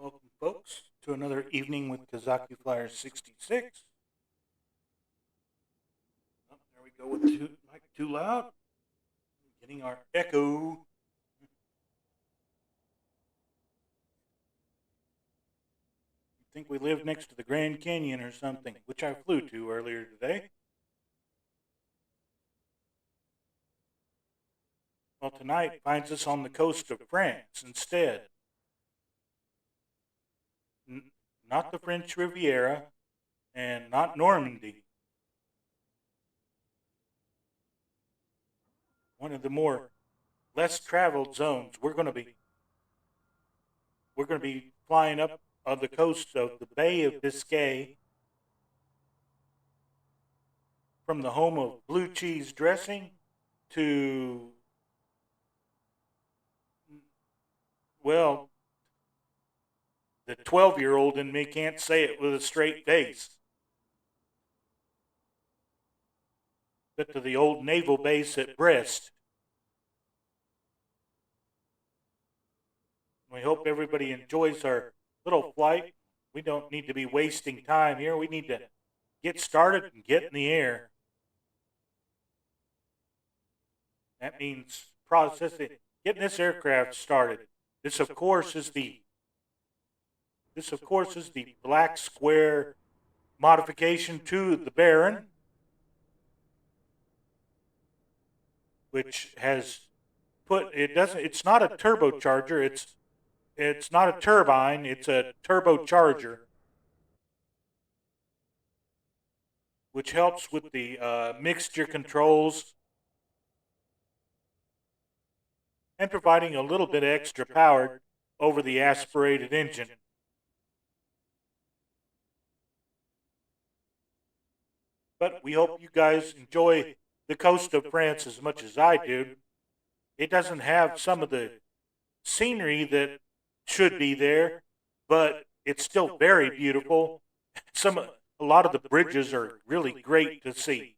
Welcome, folks, to another evening with Kazaki Flyers 66. Oh, there we go with the mic too loud. Getting our echo. think we lived next to the Grand Canyon or something, which I flew to earlier today. Well, tonight finds us on the coast of France instead. Not the French Riviera and not Normandy. One of the more less traveled zones. We're going to be flying up on the coast of the Bay of Biscay from the home of blue cheese dressing to, well, the 12-year-old in me can't say it with a straight face. But to the old naval base at Brest. We hope everybody enjoys our little flight. We don't need to be wasting time here. We need to get started and get in the air. That means processing, getting this aircraft started. This, of course, is the black square modification to the Baron, which has it's not a turbocharger, it's not a turbine, it's a turbocharger, which helps with the mixture controls and providing a little bit extra power over the aspirated engine. But we hope you guys enjoy the coast of France as much as I do. It doesn't have some of the scenery that should be there, but it's still very beautiful. A lot of the bridges are really great to see.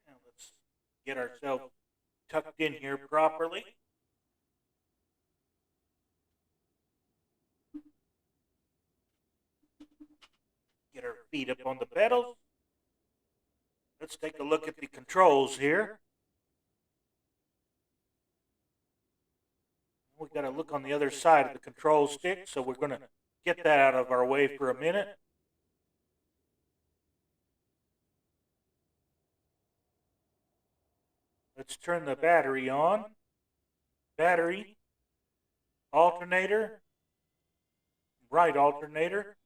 Now let's get ourselves tucked in here properly. Get our feet up on the pedals. Let's take a look at the controls here. We've got to look on the other side of the control stick, so we're going to get that out of our way for a minute. Let's turn the battery on. Battery, alternator, right alternator.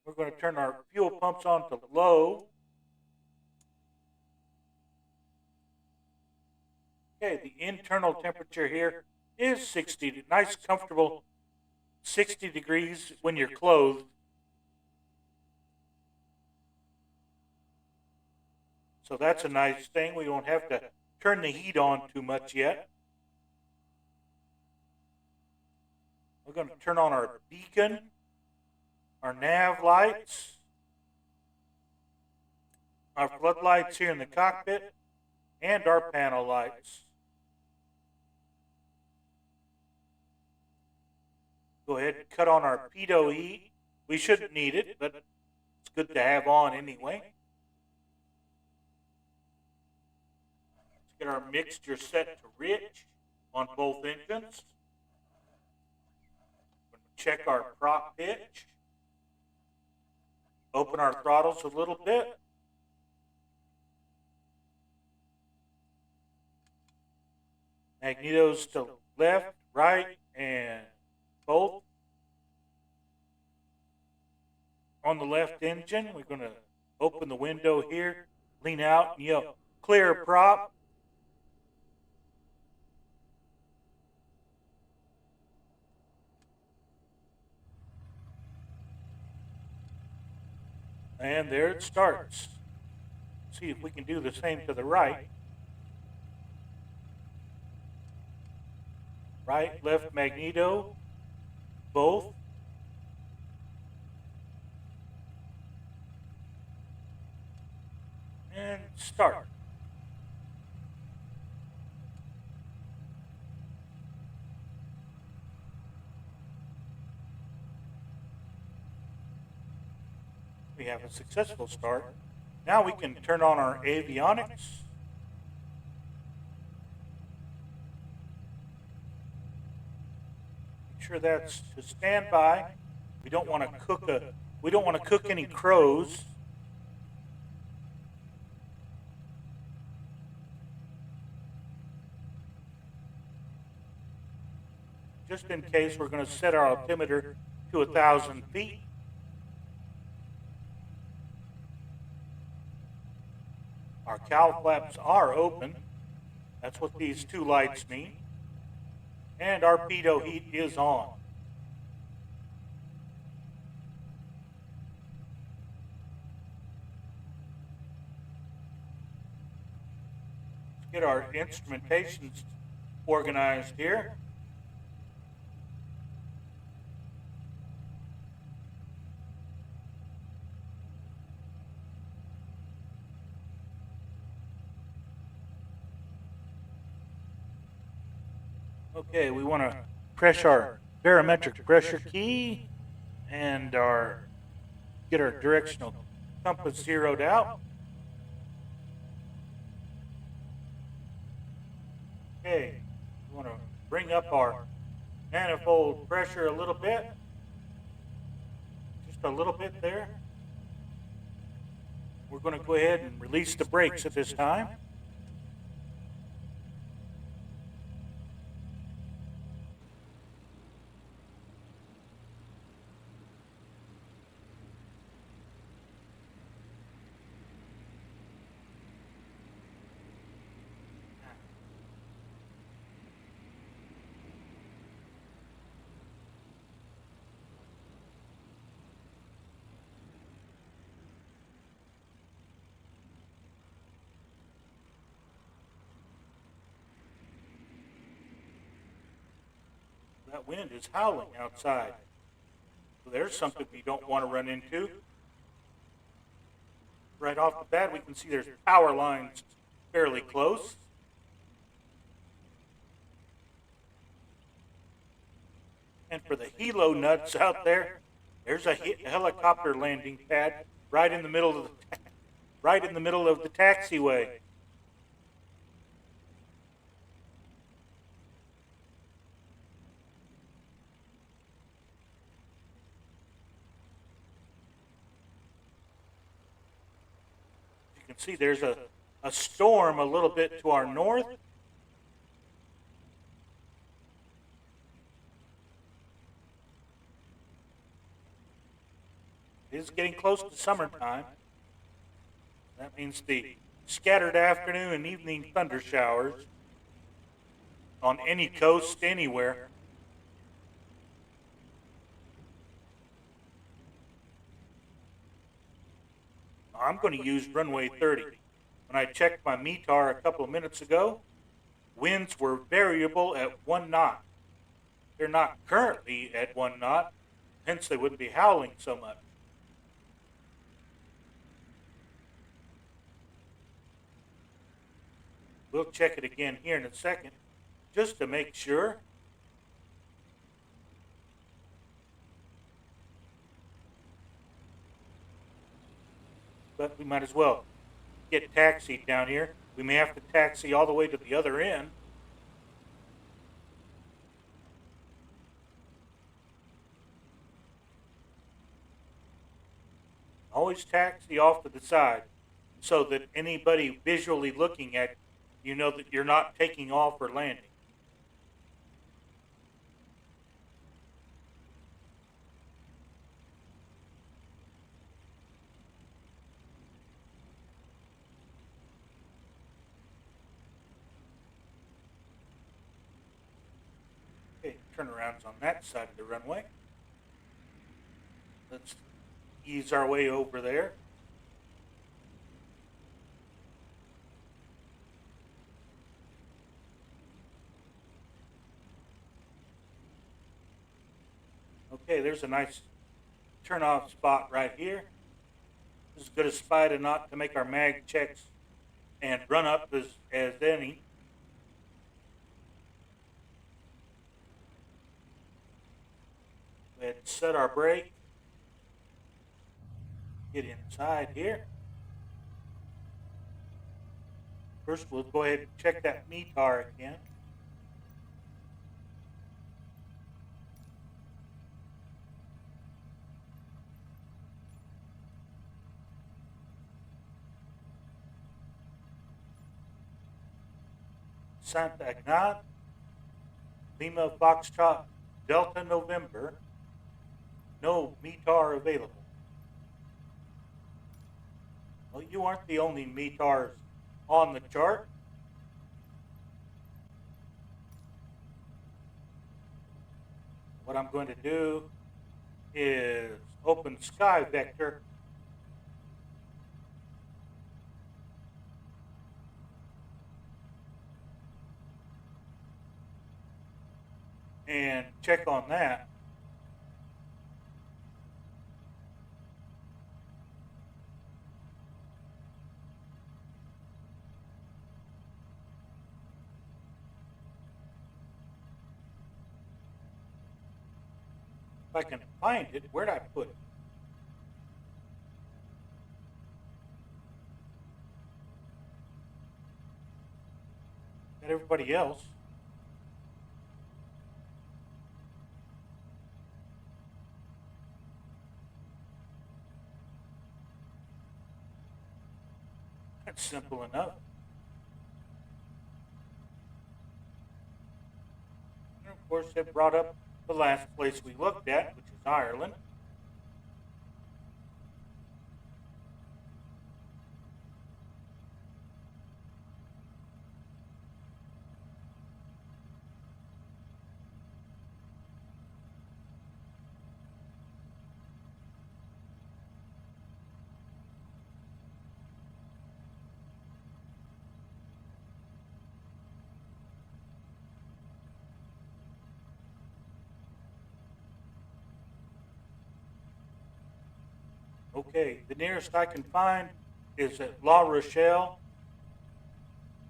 We're going to turn our fuel pumps on to low. Okay, the internal temperature here is 60, nice comfortable 60 degrees when you're clothed. So that's a nice thing. We won't have to turn the heat on too much yet. We're going to turn on our beacon, our nav lights, our floodlights here in the cockpit, and our panel lights. Go ahead and cut on our pitot heat. We shouldn't need it, but it's good to have on anyway. Let's get our mixture set to rich on both engines. Check our prop pitch. Open our throttles a little bit. Magnetos to left, right, and both. On the left engine, we're going to open the window here, lean out, and yell, clear prop. And there it starts. See if we can do the same to the right. Right, left magneto, both. And start. We have a successful start. Now we can turn on our avionics. sure that's to stand by. We don't want to cook any crows. Just in case, we're going to set our altimeter to 1,000 feet. Our cowl flaps are open. That's what these two lights mean. And our pitot heat is on. Let's get our instrumentations organized here. Okay, we want to press our barometric pressure key and get our directional compass zeroed out. Okay, we want to bring up our manifold pressure a little bit. Just a little bit there. We're going to go ahead and release the brakes at this time. That wind is howling outside. So there's something we don't want to run into. Right off the bat, we can see there's power lines fairly close. And for the helo nuts out there, there's a helicopter landing pad right in the middle of the taxiway. You can see there's a storm a little bit to our north. It is getting close to summertime. That means the scattered afternoon and evening thunder showers on any coast anywhere. I'm going to use runway 30. When I checked my METAR a couple of minutes ago, winds were variable at 1 knot. They're not currently at 1 knot, hence they wouldn't be howling so much. We'll check it again here in a second, just to make sure. But we might as well get taxied down here. We may have to taxi all the way to the other end. Always taxi off to the side so that anybody visually looking at you know that you're not taking off or landing. Okay, turnarounds on that side of the runway. Let's ease our way over there. Okay, there's a nice turn-off spot right here. This is as good a spot as not to make our mag checks and run up as any. Go ahead and set our brake. Get inside here. First, we'll go ahead and check that METAR again. Santa Agna, Lima Foxtrot, Delta November. No METAR available. Well, you aren't the only METARs on the chart. What I'm going to do is open Sky Vector. And check on that. If I can find it, where'd I put it? Got everybody else. That's simple enough. And of course, it brought up the last place we looked at, which is Ireland. Okay, the nearest I can find is at La Rochelle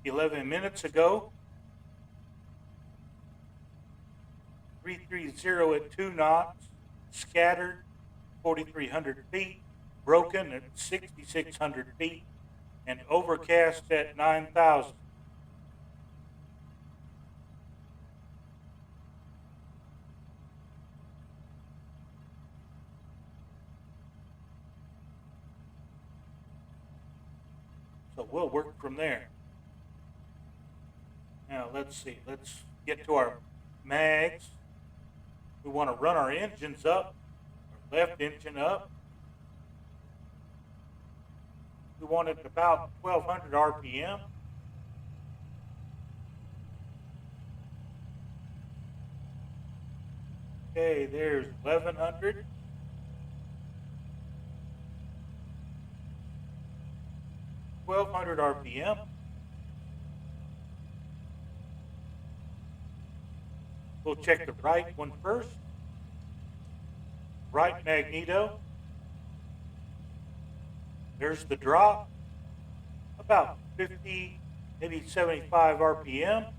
11 minutes ago. 330 at 2 knots, scattered 4,300 feet, broken at 6,600 feet, and overcast at 9,000. So we'll work from there. Now let's see, let's get to our mags. We want to run our engines up, our left engine up. We want it about 1200 RPM. Okay, there's 1100. RPM. We'll check the right one first. Right magneto. There's the drop. About 50, maybe 75 RPM.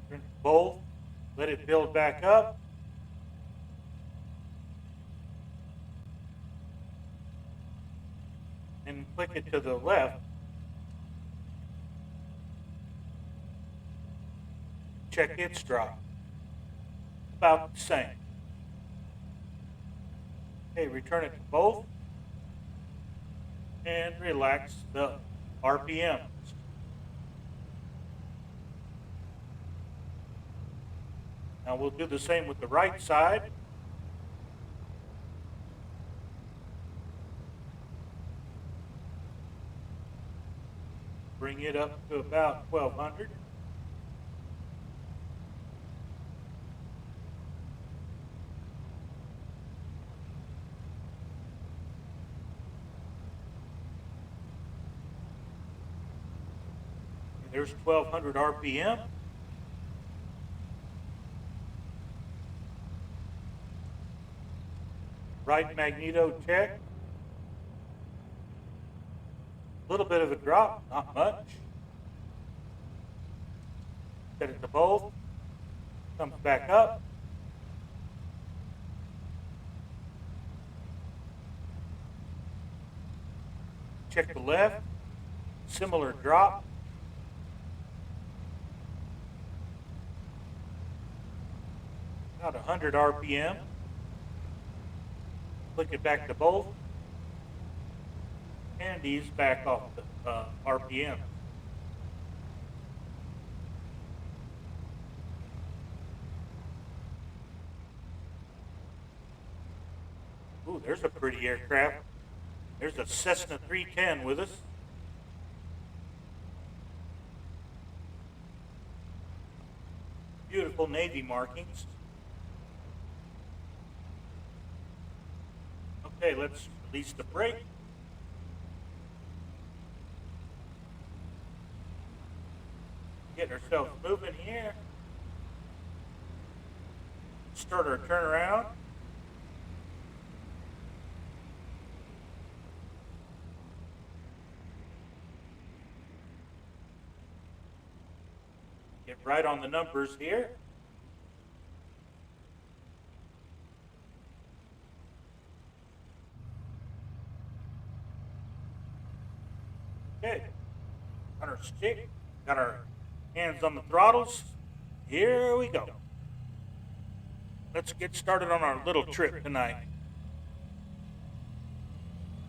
Turn both. Let it build back up. And click it to the left. Check its drop. About the same. Okay, return it to both. And relax the RPMs. Now we'll do the same with the right side. Bring it up to about 1200. There's 1200 RPM. Right magneto check. A little bit of a drop, not much. Set it to both. Comes back up. Check the left. Similar drop. About 100 RPM. Click it back to both. and ease back off the RPM. Ooh, there's a pretty aircraft. There's a Cessna 310 with us. Beautiful Navy markings. Okay, let's release the brake. Get ourselves moving here. Start our turnaround. Get right on the numbers here. Okay, on our stick, got our hands on the throttles. Here we go. Let's get started on our little trip tonight.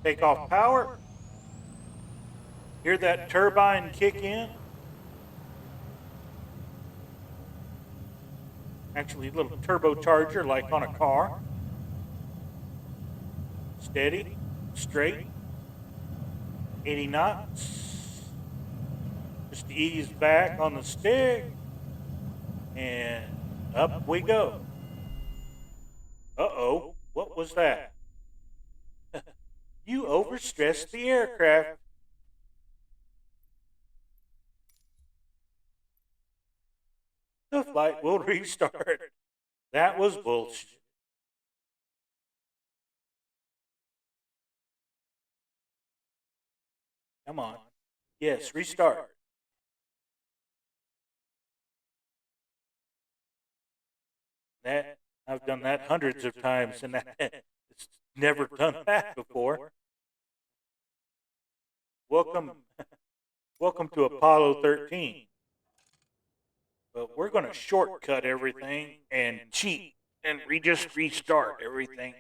Take off power. Hear that turbine kick in? Actually, a little turbocharger like on a car. Steady, straight, 80 knots. Just ease back on the stick, and up we go. Uh-oh, what was that? You overstressed the aircraft. The flight will restart. That was bullshit. Come on. Yes, restart. That I've done that hundreds of times, and it's never done that before. Welcome, welcome to Apollo 13. But we're going to shortcut everything and cheat, and just restart everything.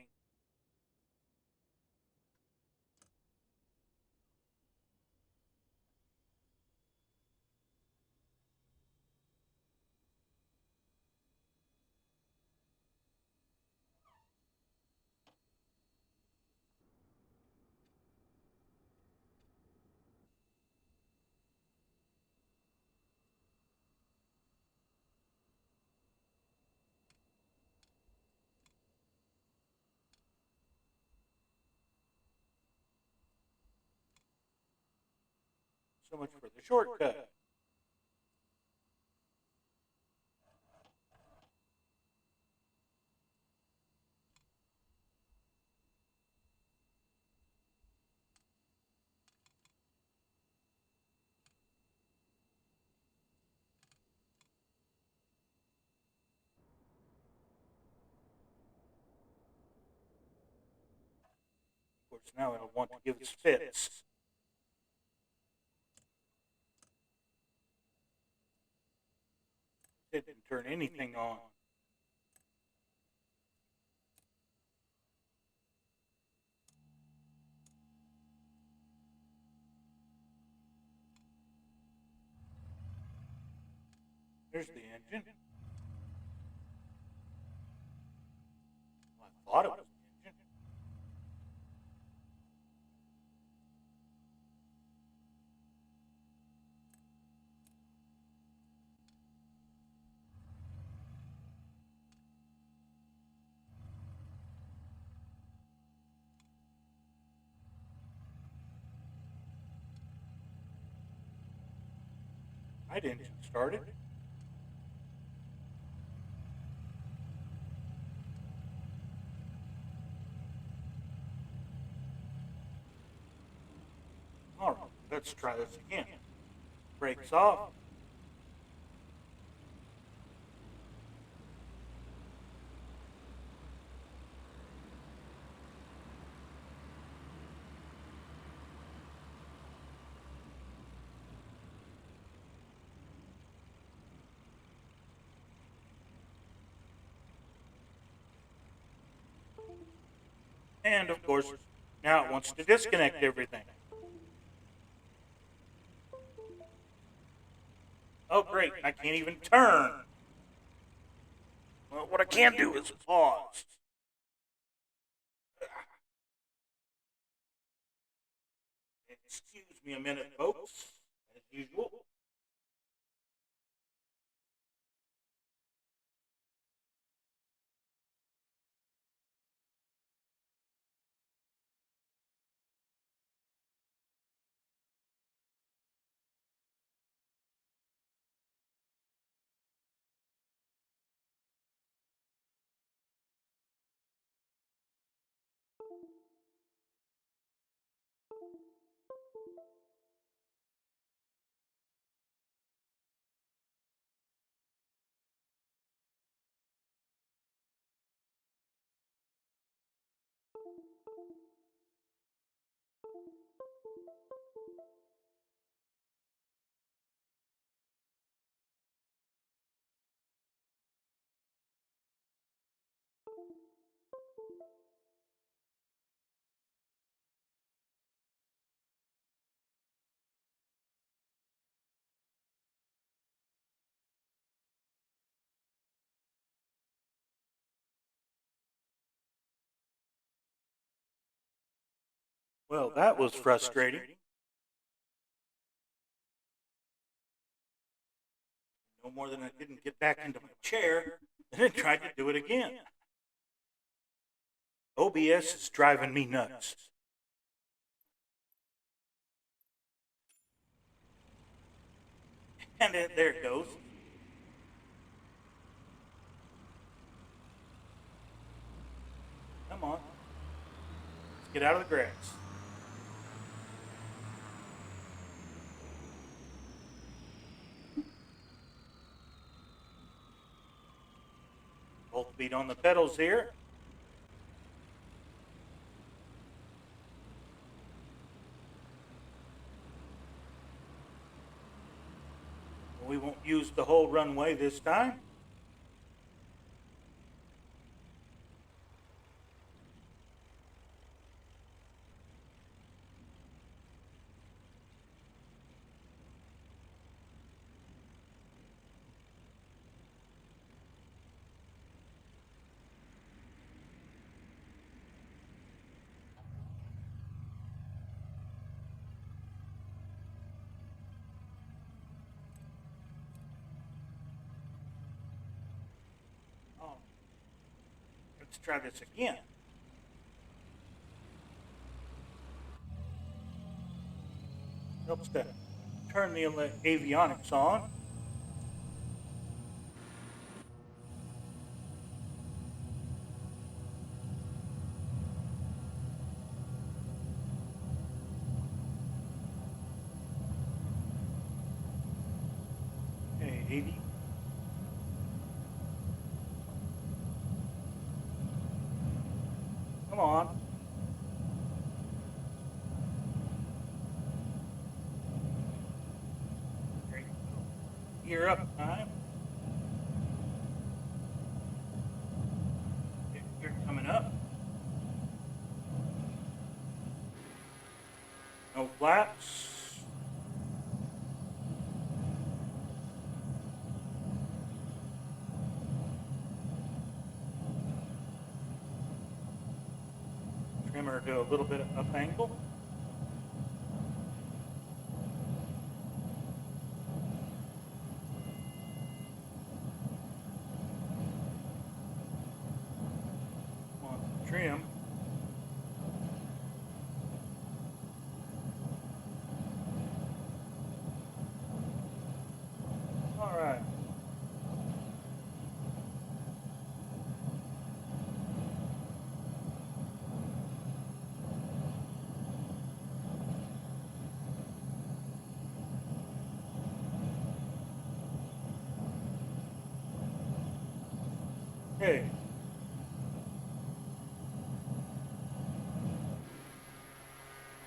So much for the shortcut. Of course, now it'll want to give us fits. It didn't turn anything on. There's the engine. Well, I thought it was the engine. Right engine started. All right, let's try this again. Brakes off. And of course, now it wants to disconnect everything. Oh, great. I can't even turn. Well, what I can do is pause. Excuse me a minute, folks. As usual. Well, that was frustrating. No more than I didn't get back into my chair and then tried to do it again. OBS is driving me nuts. And there it goes. Come on. Let's get out of the grass. Both feet on the pedals here. We won't use the whole runway this time. Let's try this again. Helps to turn the avionics on. Okay, 80. Come on. Great. Gear up time. You're coming up. No flaps. Trimmer to a little bit of up angle. Trim. All right. Okay.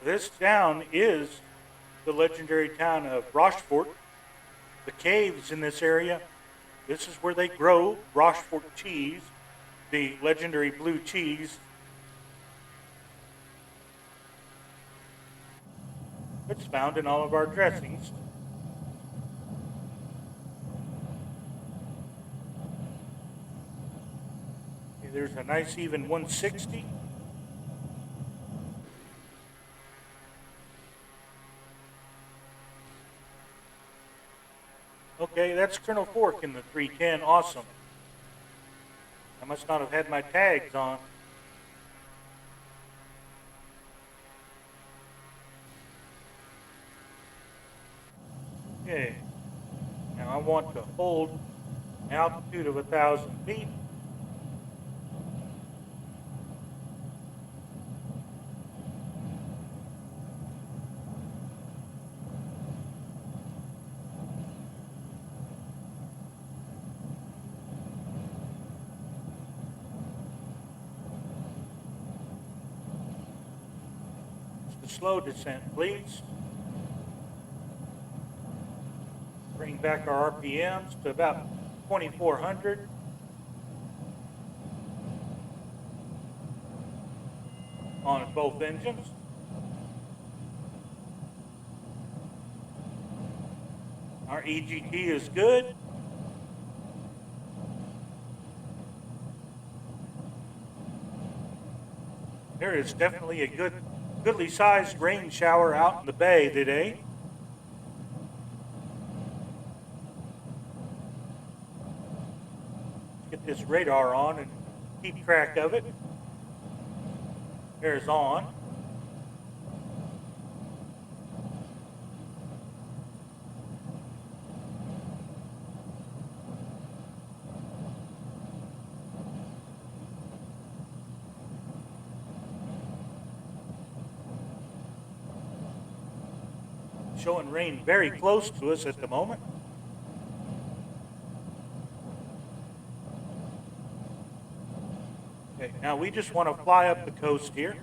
This town is the legendary town of Rochefort. The caves in this area, this is where they grow Rochefort cheese, the legendary blue cheese. It's found in all of our dressings. There's a nice even 160. Okay, that's Colonel Fork in the 310. Awesome. I must not have had my tags on. Okay. Now I want to hold an altitude of 1,000 feet. Just a slow descent, please. Bring back our RPMs to about 2,400. On both engines. Our EGT is good. There is definitely a goodly sized rain shower out in the bay today. Get this radar on and keep track of it. There's on. Showing rain very close to us at the moment. Okay, now we just want to fly up the coast here.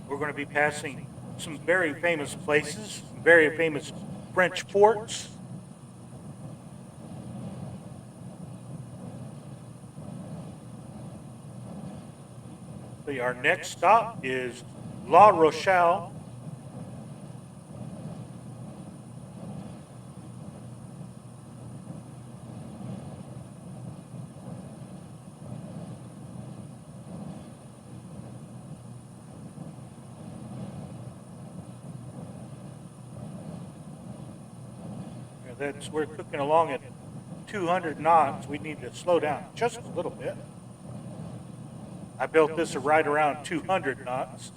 We're going to be passing some very famous places, some very famous French ports. So our next stop is La Rochelle. We're cooking along at 200 knots. We need to slow down just a little bit. I built this right around 200 knots.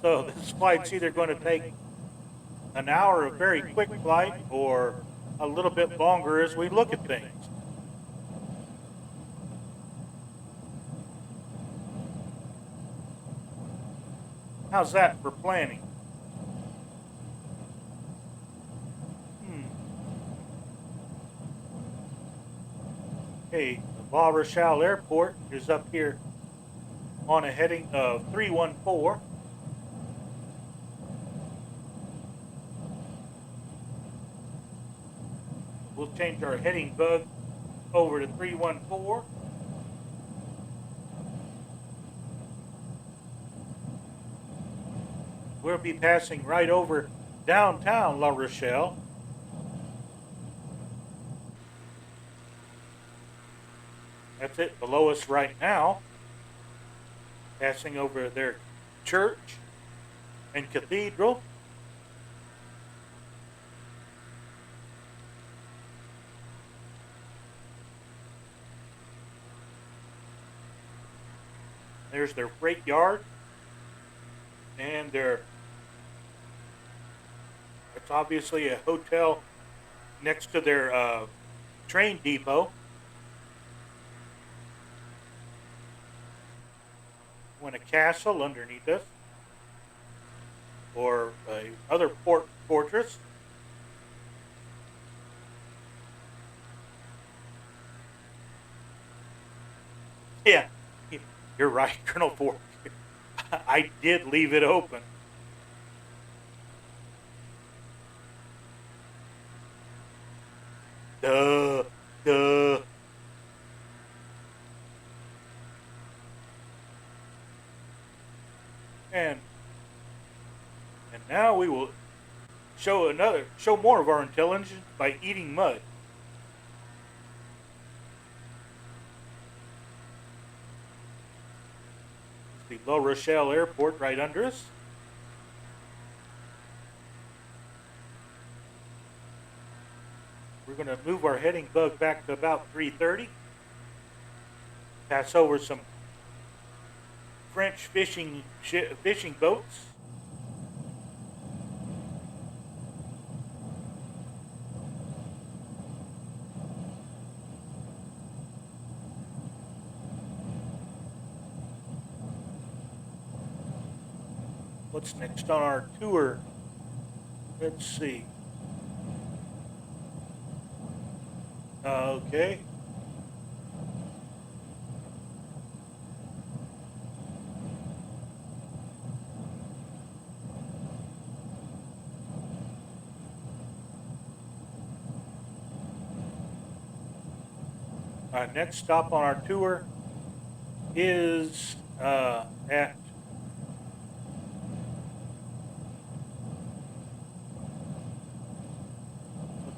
So this flight's either going to take an hour of very quick flight or a little bit longer as we look at things. How's that for planning? Okay, the La Rochelle Airport is up here on a heading of 314. We'll change our heading bug over to 314. We'll be passing right over downtown La Rochelle. That's it below us right now. Passing over their church and cathedral. There's their freight yard and it's obviously a hotel next to their train depot. A castle underneath us, or other fortress. Yeah, you're right, Colonel Fork. I did leave it open. Duh. And now we will show more of our intelligence by eating mud. The La Rochelle Airport right under us. We're going to move our heading bug back to about 3:30. Pass over some French fishing boats. What's next on our tour? Let's see. Okay. Our next stop on our tour is at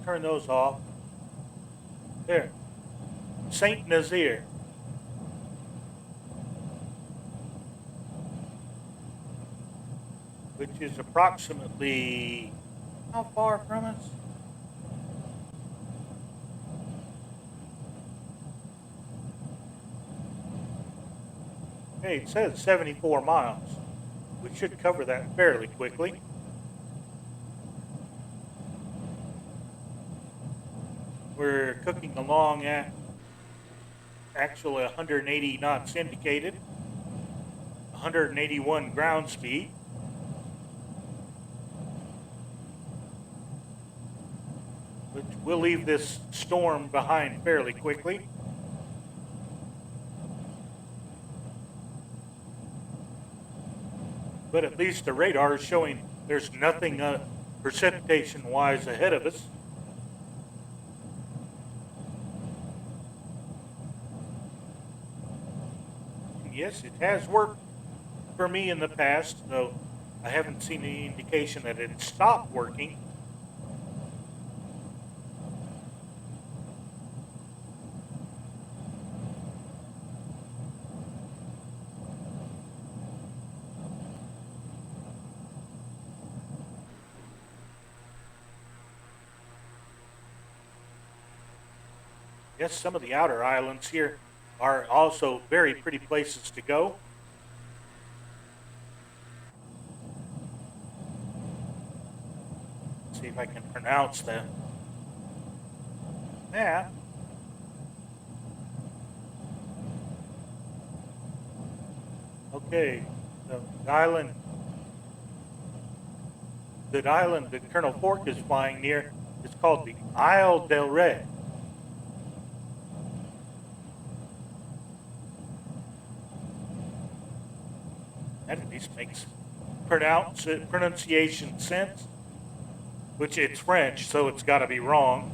turn those off. There. Saint Nazaire. Which is approximately how far from us? Okay, it says 74 miles. We should cover that fairly quickly. We're cooking along at actually 180 knots indicated, 181 ground speed. Which we'll leave this storm behind fairly quickly. But at least the radar is showing there's nothing precipitation-wise ahead of us. Yes, it has worked for me in the past, though I haven't seen any indication that it stopped working. Yes, some of the outer islands here are also very pretty places to go. Let's see if I can pronounce the map. Okay, the island that Colonel Fork is flying near is called the Isle del Rey. That at least makes pronunciation sense, which it's French, so it's got to be wrong.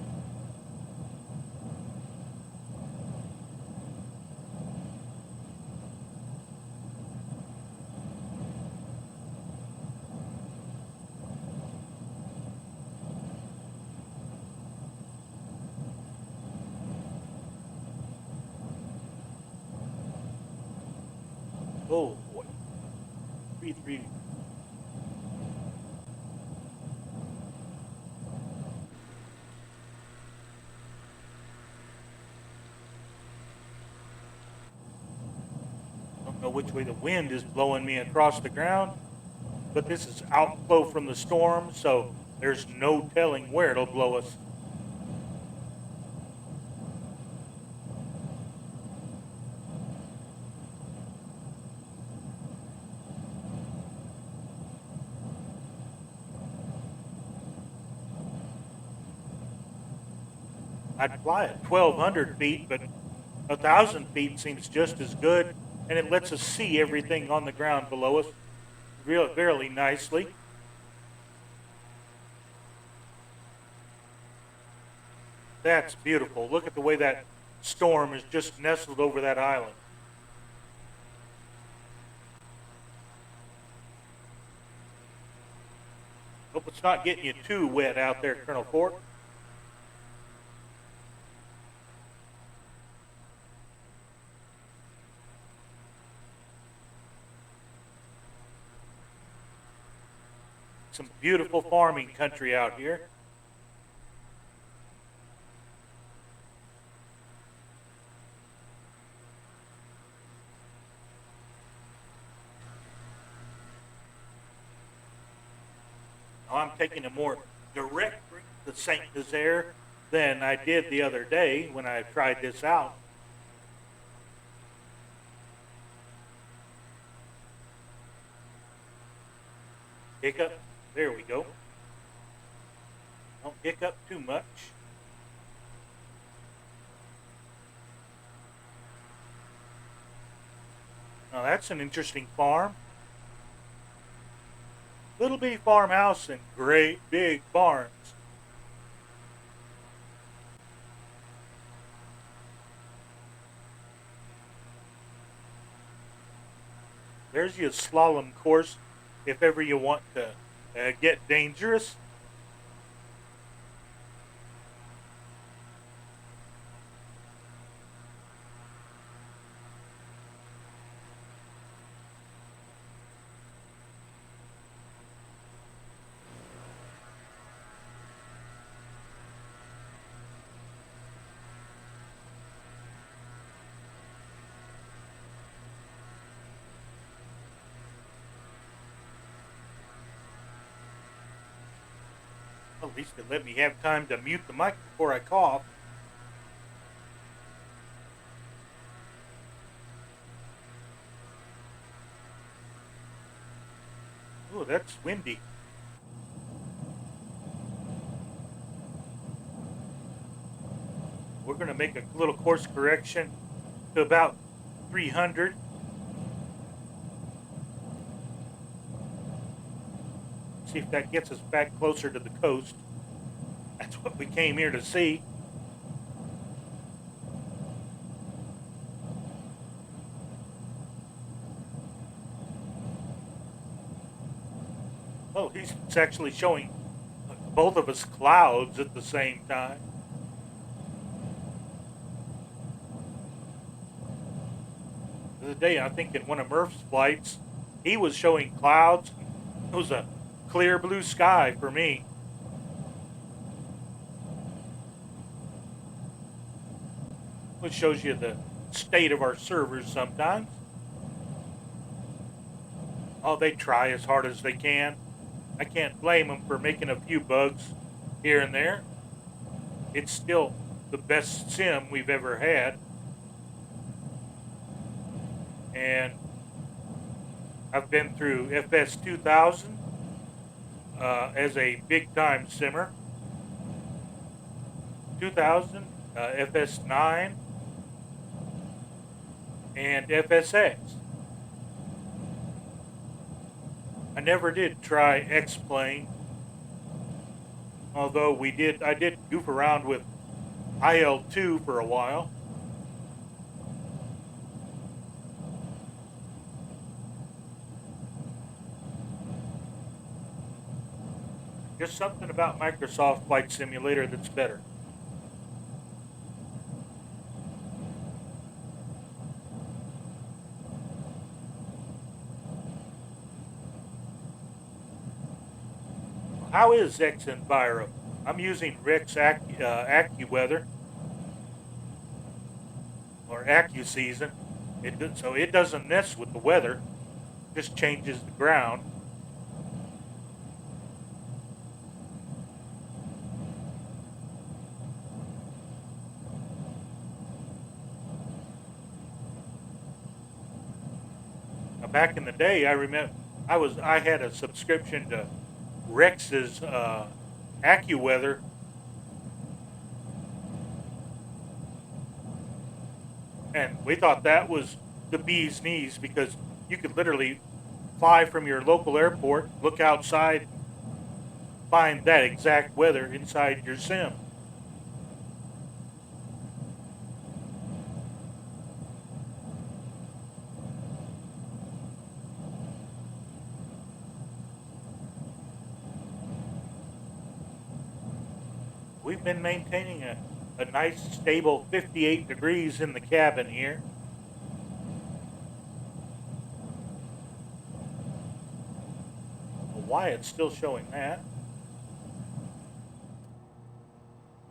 Oh boy. 3-3. Don't know which way the wind is blowing me across the ground, but this is outflow from the storm, so there's no telling where it'll blow us. I'd fly at 1,200 feet, but 1,000 feet seems just as good, and it lets us see everything on the ground below us really nicely. That's beautiful. Look at the way that storm is just nestled over that island. Hope it's not getting you too wet out there, Colonel Ford. Some beautiful farming country out here. Now I'm taking a more direct route to St. Nazaire than I did the other day when I tried this out. Hiccup. There we go. Don't hiccup too much. Now that's an interesting farm. Little bitty farmhouse and great big barns. There's your slalom course if ever you want to get dangerous. Well, at least it let me have time to mute the mic before I cough. Oh, that's windy. We're going to make a little course correction to about 300. See if that gets us back closer to the coast. That's what we came here to see. Oh, he's actually showing both of us clouds at the same time. The other day, I think in one of Murph's flights, he was showing clouds. It was a clear blue sky for me. Which shows you the state of our servers sometimes. Oh, they try as hard as they can. I can't blame them for making a few bugs here and there. It's still the best sim we've ever had. And I've been through FS 2000 as a big time simmer. 2000, FS 9, and FSX. I never did try X-Plane, although I did goof around with IL-2 for a while. Just something about Microsoft Flight Simulator that's better. How is X Enviro? I'm using Rex AccuWeather or AccuSeason. So it doesn't mess with the weather, just changes the ground. Now, back in the day, I remember I had a subscription to Rex's AccuWeather. And we thought that was the bee's knees because you could literally fly from your local airport, look outside, find that exact weather inside your sim. we've been maintaining a nice, stable 58 degrees in the cabin here. Well, why it's still showing that.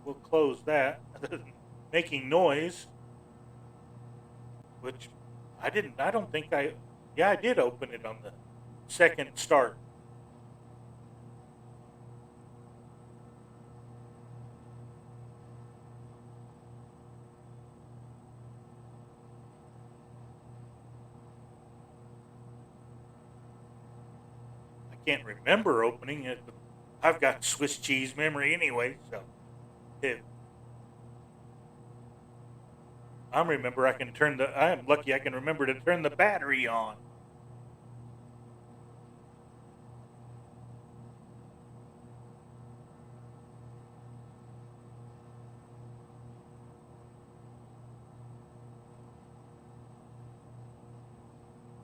We'll close that. Making noise, which I don't think yeah, I did open it on the second start. I can't remember opening it, but I've got Swiss cheese memory anyway, so I'm lucky I can remember to turn the battery on.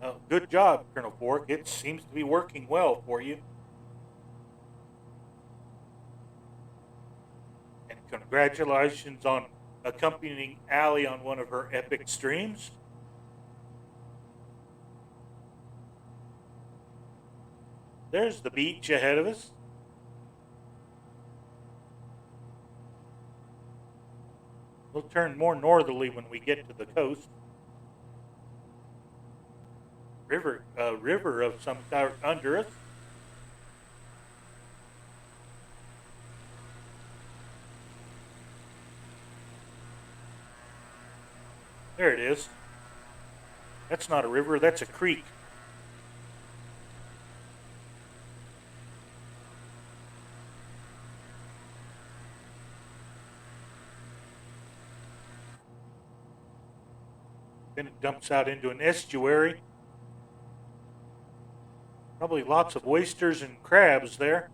Oh, good job, Colonel Fork. It seems to be working well for you. And congratulations on accompanying Allie on one of her epic streams. There's the beach ahead of us. We'll turn more northerly when we get to the coast. River of some sort under us. There it is. That's not a river, that's a creek. Then it dumps out into an estuary. Probably lots of oysters and crabs there.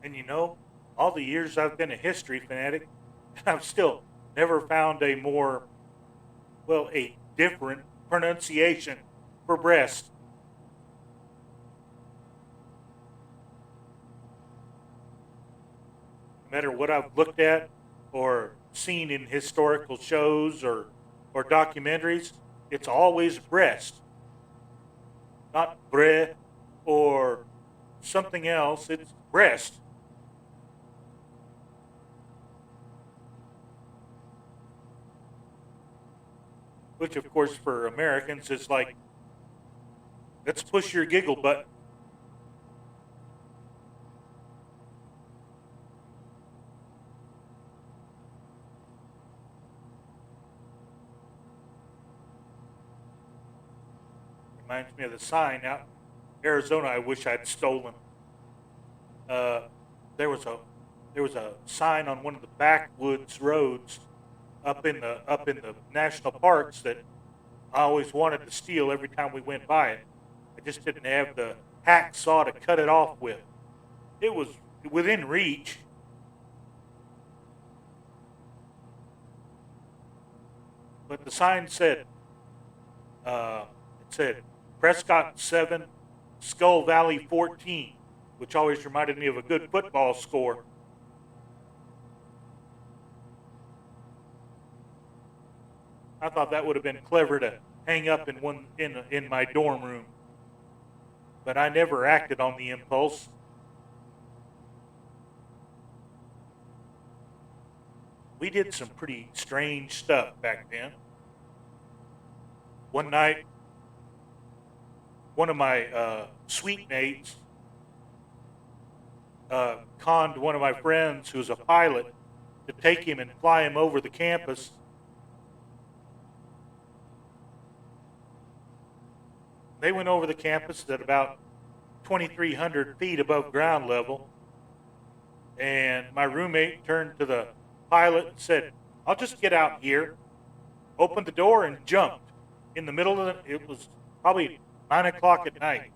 And you know, all the years I've been a history fanatic, I've still never found a different pronunciation for breast. No matter what I've looked at or seen in historical shows or documentaries, it's always breast. Not bre or something else, it's breast. Which, of course, for Americans is like, let's push your giggle button. Reminds me of the sign out in Arizona I wish I'd stolen. There was a sign on one of the backwoods roads up in the national parks that I always wanted to steal every time we went by it. I just didn't have the hacksaw to cut it off with. It was within reach. But the sign said, Prescott 7, Skull Valley 14, which always reminded me of a good football score. I thought that would have been clever to hang up in my dorm room, but I never acted on the impulse. We did some pretty strange stuff back then. One night, one of my suite mates conned one of my friends who's a pilot to take him and fly him over the campus. They went over the campus at about 2,300 feet above ground level, and my roommate turned to the pilot and said, "I'll just get out here," opened the door and jumped in the middle of it. It was probably 9 o'clock at night.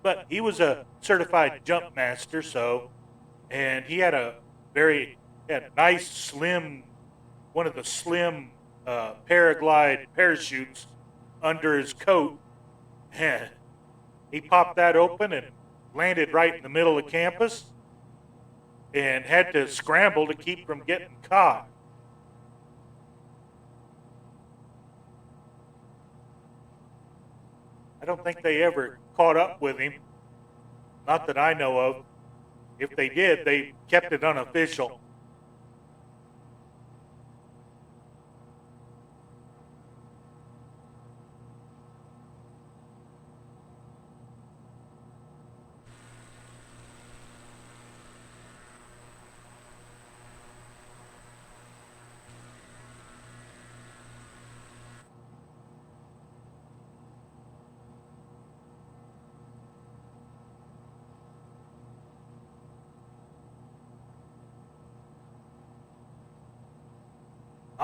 But he was a certified jump master, and he had had nice slim, one of the slim paraglide parachutes under his coat, and he popped that open and landed right in the middle of campus and had to scramble to keep from getting caught. I don't think they ever caught up with him, not that I know of. If they did, they kept it unofficial.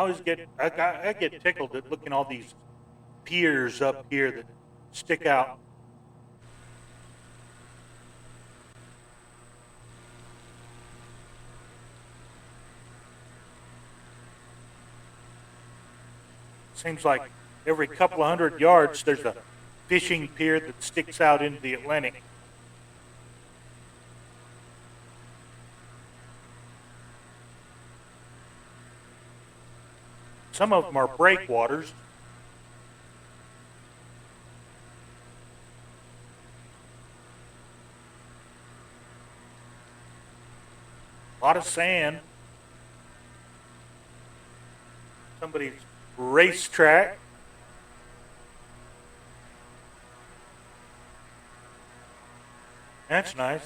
I get tickled at looking at all these piers up here that stick out. Seems like every couple of 100 yards there's a fishing pier that sticks out into the Atlantic. Some of them are breakwaters. A lot of sand. Somebody's racetrack. That's nice.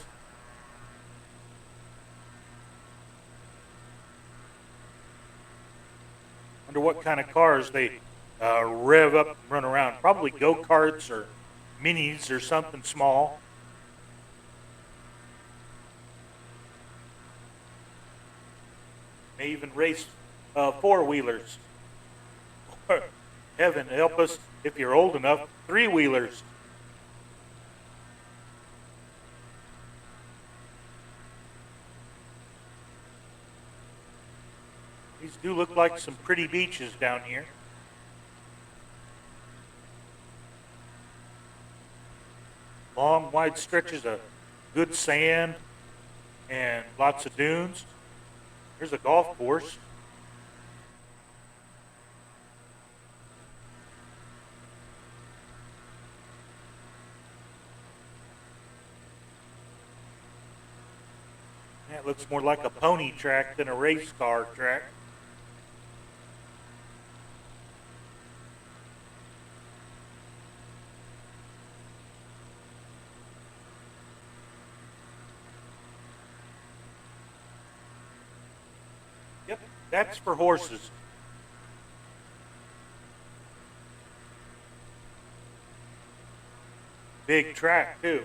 Wonder what kind of cars they rev up and run around. Probably go-karts or minis or something small. May even race four-wheelers. Heaven help us, if you're old enough, three-wheelers. These do look like some pretty beaches down here. Long, wide stretches of good sand and lots of dunes. Here's a golf course. That looks more like a pony track than a race car track. Yep, that's for horses. Big track, too.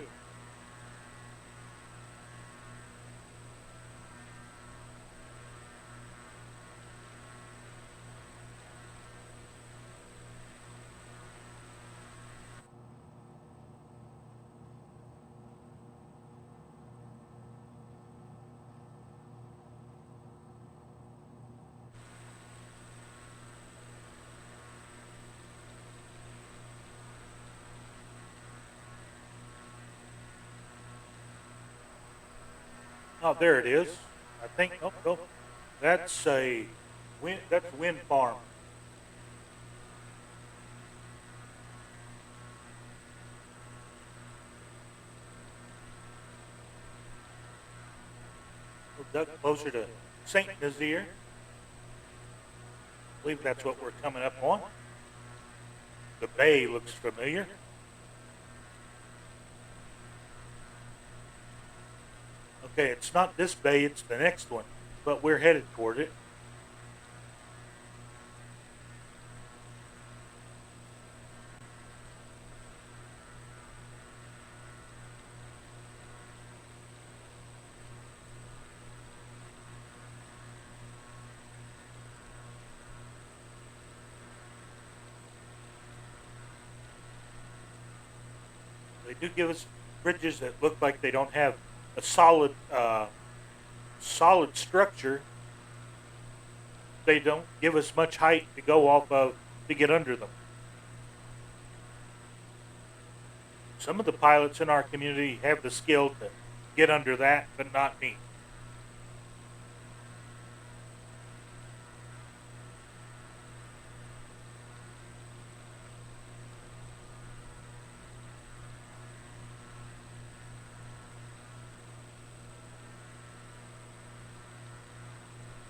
Oh, there it is. I think. Oh, no, that's a wind. That's a wind farm. We're closer to Saint Nazaire. I believe that's what we're coming up on. The bay looks familiar. Okay, it's not this bay, it's the next one, but we're headed toward it. They do give us bridges that look like they don't have a solid structure. They don't give us much height to go off of to get under them. Some of the pilots in our community have the skill to get under that, but not me.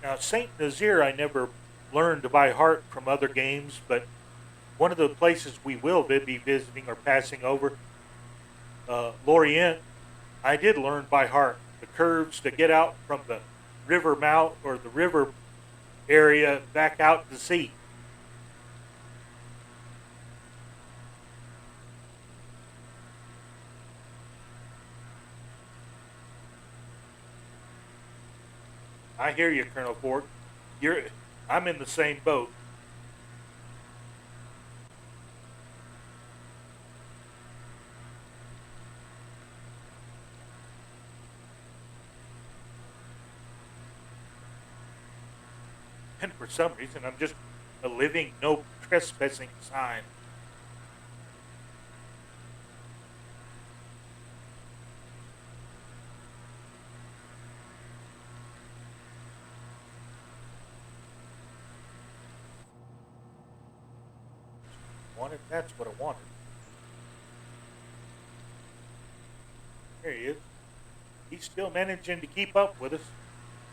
Now, St. Nazaire, I never learned by heart from other games, but one of the places we will be visiting or passing over, Lorient, I did learn by heart the curves to get out from the river mouth or the river area back out to sea. I hear you, Colonel Ford. I'm in the same boat. And for some reason, I'm just a living no trespassing sign. That's what I wanted. There he is. He's still managing to keep up with us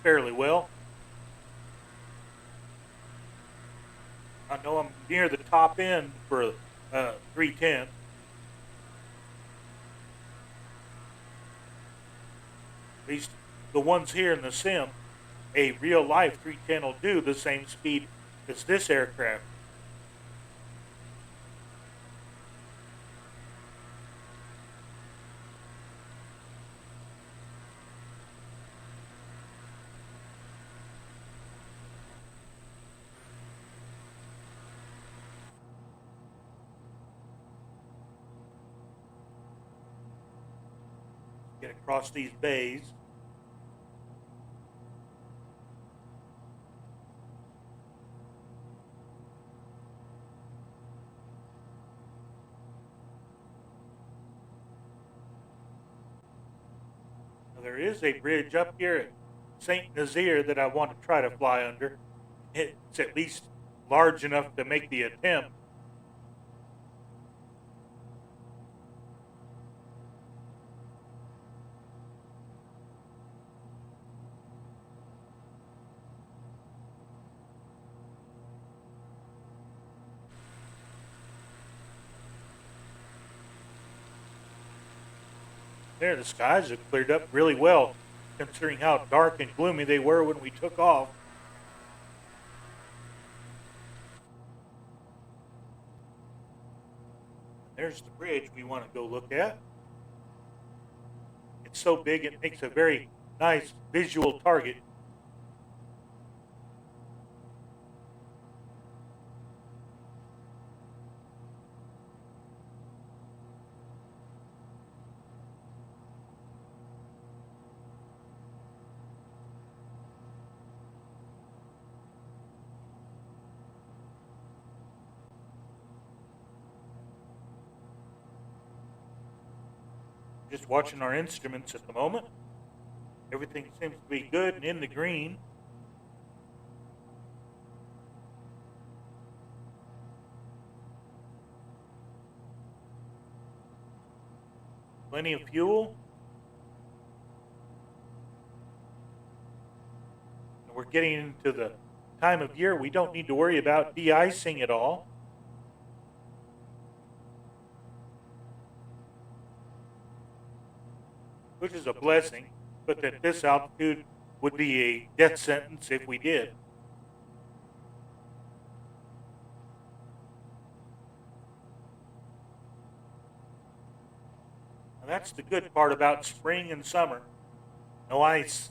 fairly well. I know I'm near the top end for 310. At least the ones here in the sim, a real life 310 will do the same speed as this aircraft. Get across these bays. Now, there is a bridge up here at St. Nazaire that I want to try to fly under. It's at least large enough to make the attempt. There, the skies have cleared up really well, considering how dark and gloomy they were when we took off. There's the bridge we want to go look at. It's so big it makes a very nice visual target. Just watching our instruments at the moment. Everything seems to be good and in the green. Plenty of fuel. And we're getting into the time of year we don't need to worry about de-icing at all. Which is a blessing, but at this altitude would be a death sentence if we did. And that's the good part about spring and summer. No ice.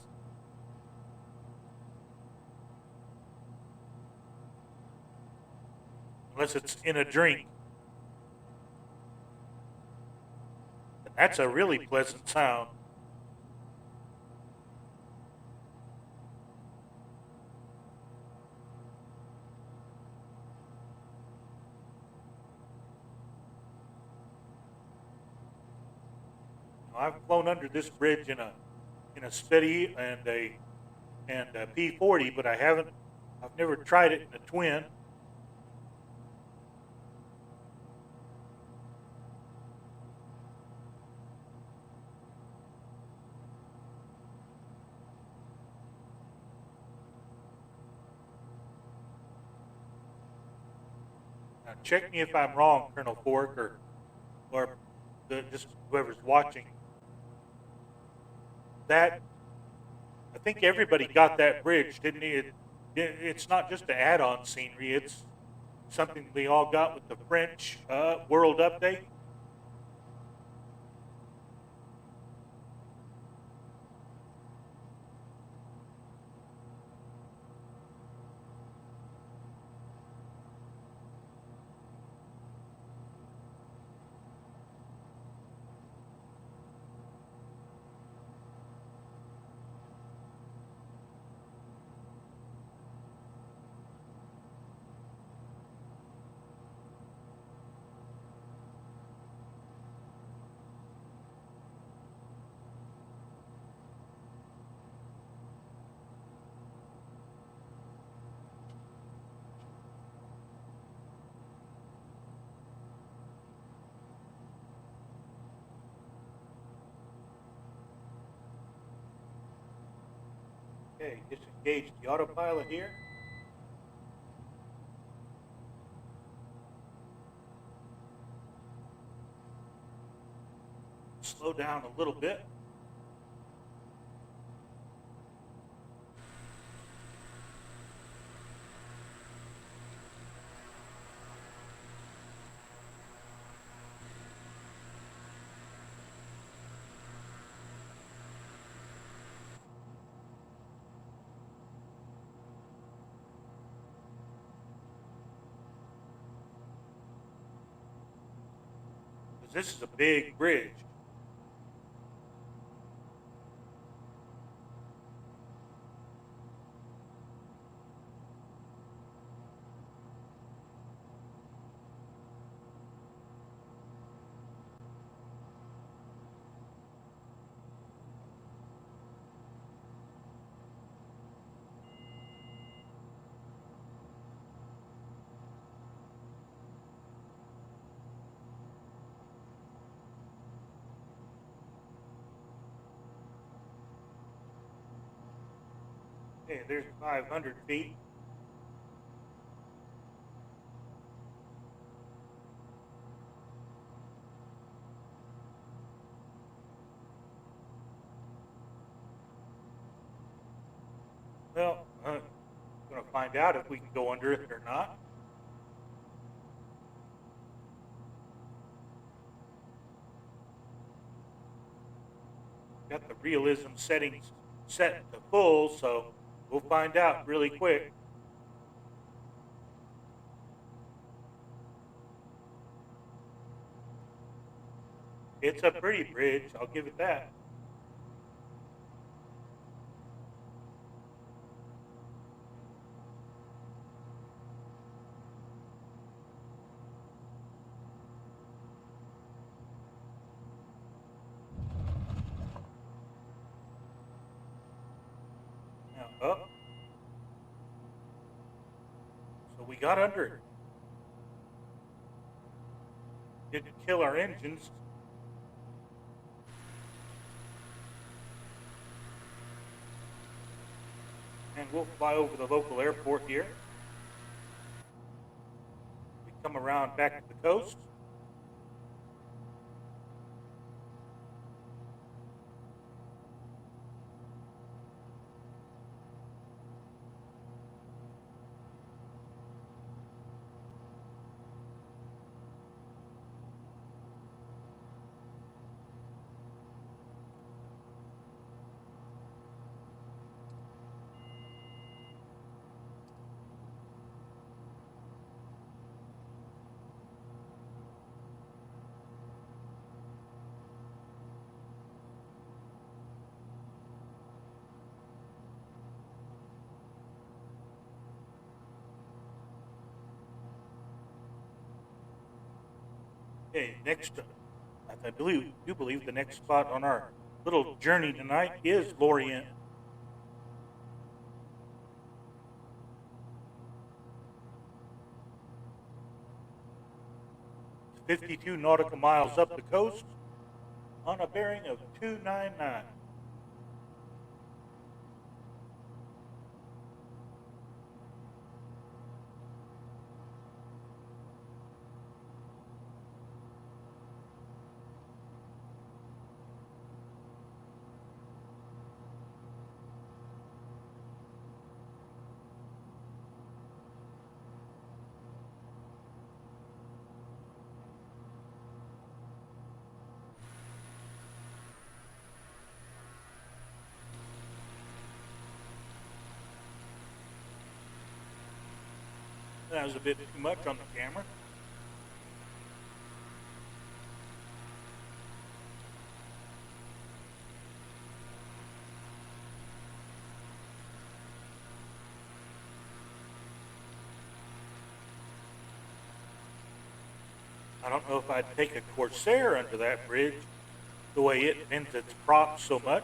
Unless it's in a drink. That's a really pleasant sound. I've flown under this bridge in a Spitty and a P40, but I've never tried it in a twin. Now check me if I'm wrong, Colonel Fork, or just whoever's watching. That I think everybody got that bridge, didn't it's not just an add-on scenery. It's something we all got with the French World Update. Okay, disengage the autopilot here. Slow down a little bit. This is a big bridge. Okay, there's 500 feet. Well, I'm going to find out if we can go under it or not. Got the realism settings set to full, so we'll find out really quick. It's a pretty bridge, I'll give it that. Now up. So we got under it. Didn't kill our engines. And we'll fly over the local airport here. We come around back to the coast. Okay, next, I do believe the next spot on our little journey tonight is Lorient. 52 nautical miles up the coast on a bearing of 299. That was a bit too much on the camera. I don't know if I'd take a Corsair under that bridge, the way it bends its props so much.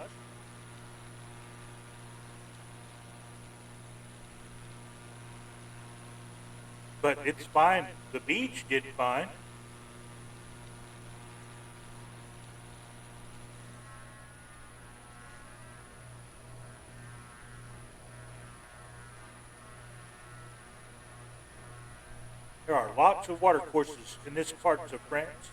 But it's fine. The beach did fine. There are lots of water courses in this part of France.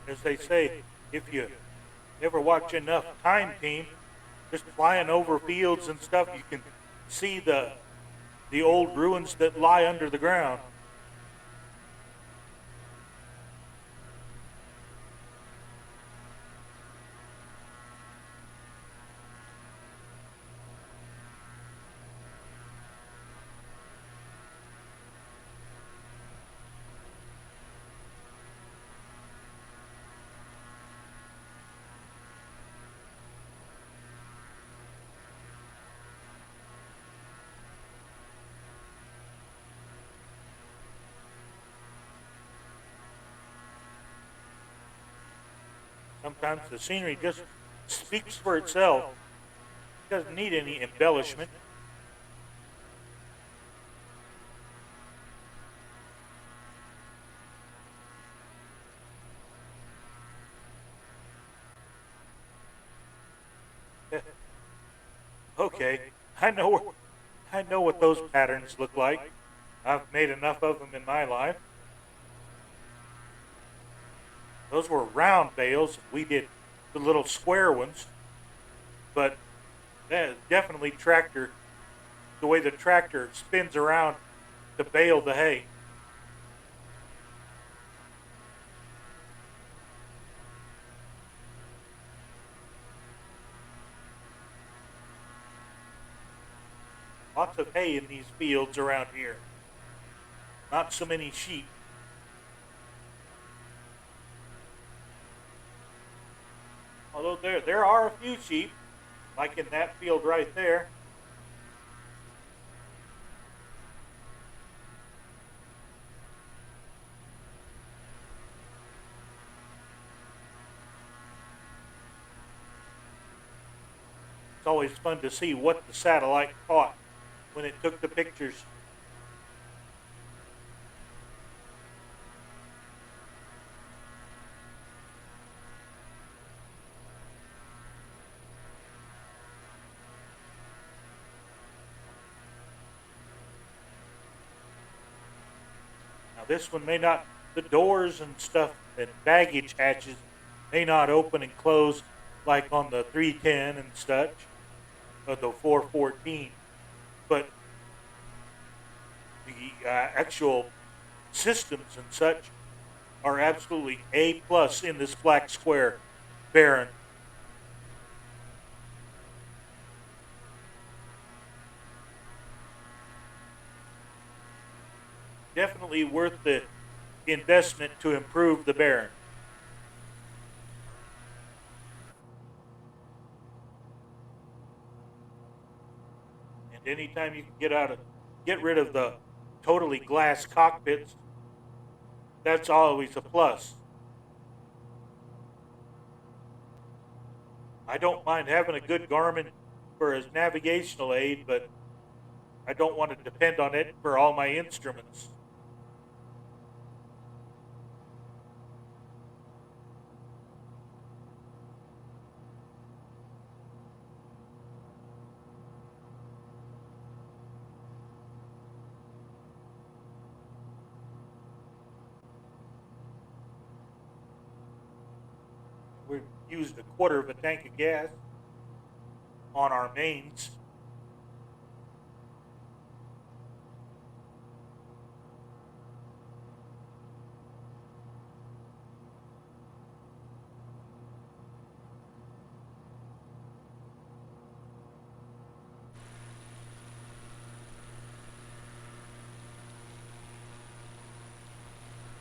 As they say, if you ever watch enough Time Team, just flying over fields and stuff, you can see the old ruins that lie under the ground. Sometimes the scenery just speaks for itself. It doesn't need any embellishment. Okay, I know what those patterns look like. I've made enough of them in my life. Those were round bales. We did the little square ones, but that is definitely tractor, the way the tractor spins around to bale the hay. Lots of hay in these fields around here. Not so many sheep. Although there are a few sheep, like in that field right there. It's always fun to see what the satellite caught when it took the pictures. Now this one may not, the doors and stuff and baggage hatches may not open and close like on the 310 and such, or the 414, but the actual systems and such are absolutely A plus in this black square Baron. Definitely worth the investment to improve the Baron. Anytime you can get rid of the totally glass cockpits, that's always a plus. I don't mind having a good Garmin for as navigational aid, but I don't want to depend on it for all my instruments. We've used a quarter of a tank of gas on our mains.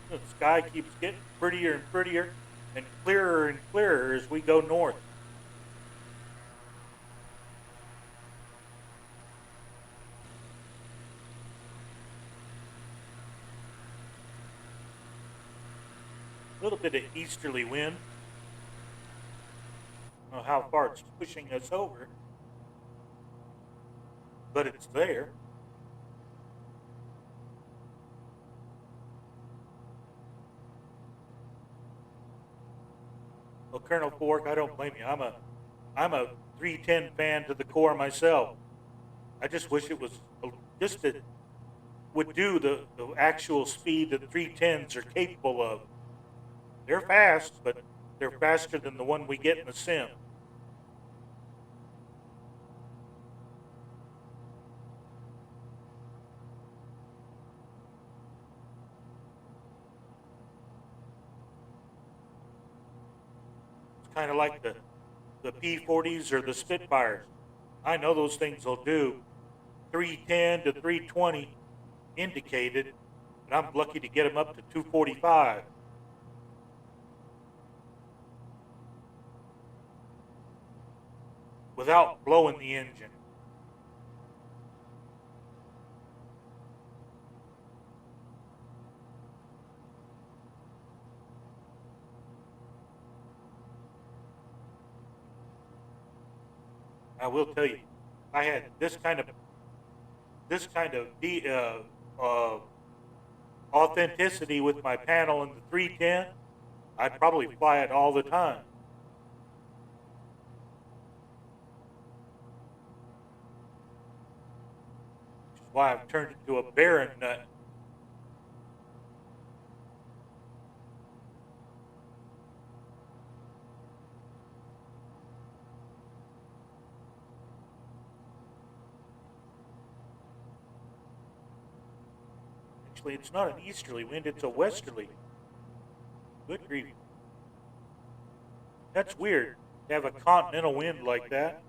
The sky keeps getting prettier and prettier and clearer as we go north. A little bit of easterly wind. I don't know how far it's pushing us over, but it's there. Well, Colonel Fork, I don't blame you. I'm a 310 fan to the core myself. I just wish it was just that would do the actual speed that 310s are capable of. They're fast, but they're faster than the one we get in the sim. It's kind of like the P-40s or the Spitfires. I know those things will do 310 to 320 indicated, but I'm lucky to get them up to 245. Without blowing the engine. I will tell you, I had this kind of authenticity with my panel in the 310, I'd probably fly it all the time. Which is why I've turned into a barren nut. Actually, it's not an easterly wind, it's a westerly. Good grief. That's weird to have a continental wind like that.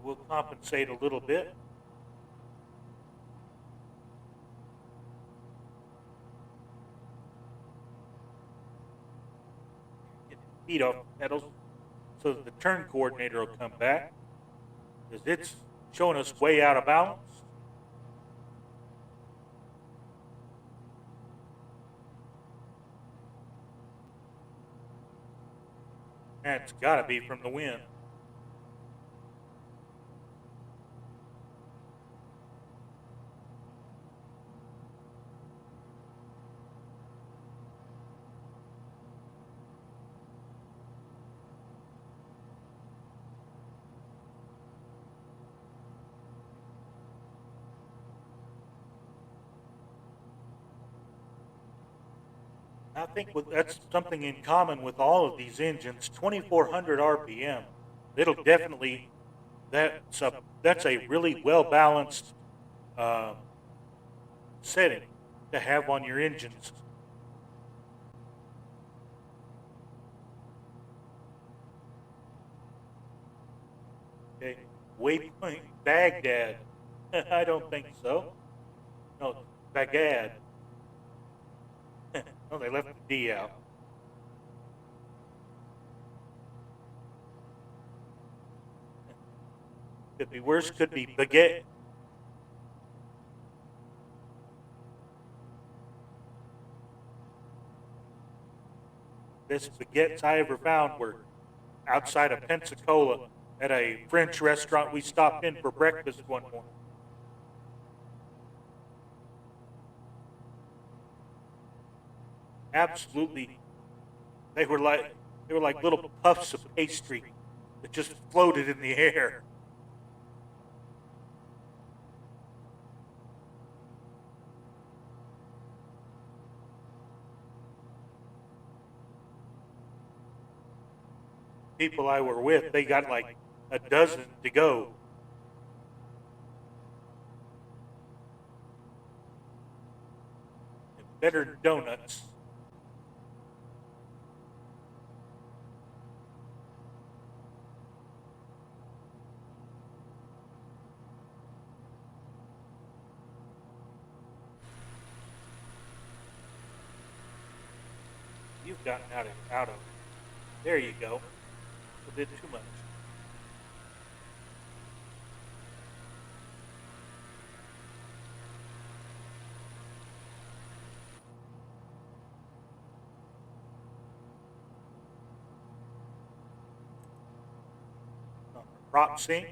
We'll compensate a little bit. Get the feet off the pedals so that the turn coordinator will come back, because it's showing us way out of balance. That's got to be from the wind. I think that's something in common with all of these engines. 2,400 RPM. It'll definitely that's a really well balanced setting to have on your engines. Okay, waypoint Baghdad. I don't think so. No, Bagad. No, they left the D out. Could be worse. Could be baguette. Best baguettes I ever found were outside of Pensacola at a French restaurant we stopped in for breakfast one morning. Absolutely, they were like little puffs of pastry that just floated in the air. People I were with, they got like a dozen to go. Better than donuts. You've gotten out of. There you go. A bit too much. Prop sink.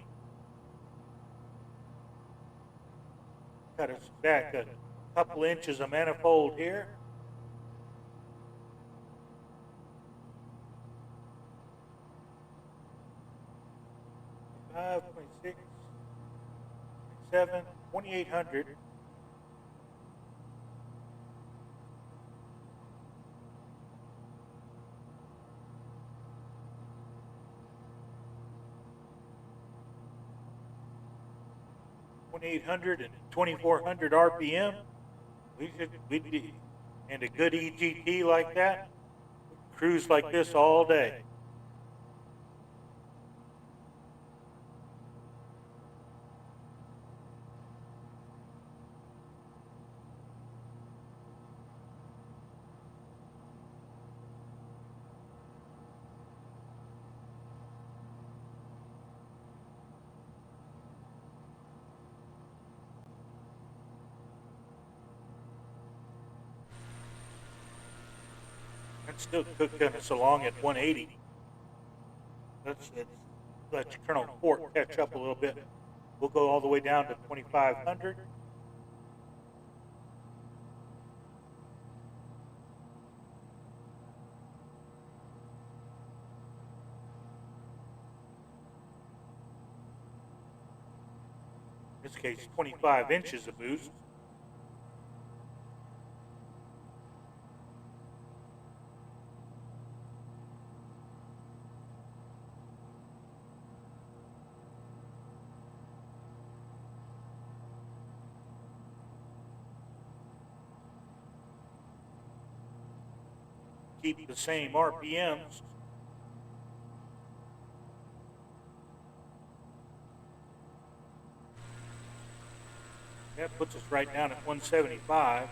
Got us back a couple inches of manifold here. 26, 27, 2800. and 2400 RPM. We'd be, and a good EGT like that, cruise like this all day. That's still cooking us along at 180. Let's let Colonel Fort catch up a little bit. We'll go all the way down to 2500. In this case, 25 inches of boost. Keep the same RPMs. That puts us right down at 175.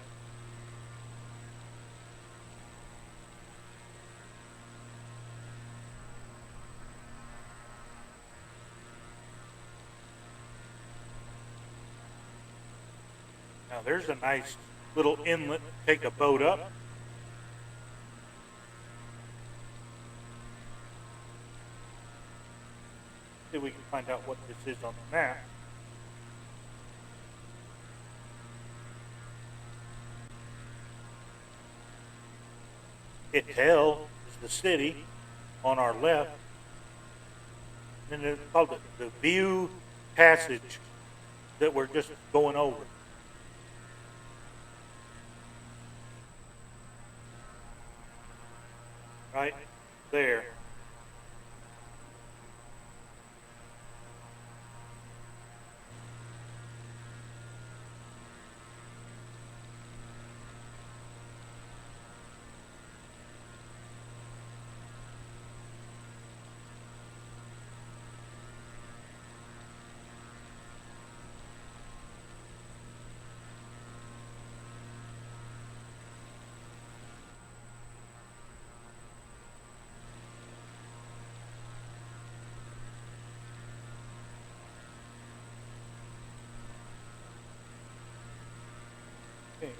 Now there's a nice little inlet to take a boat up. See if we can find out what this is on the map. Itel is the city on our left. And it's called the View Passage that we're just going over. Right there.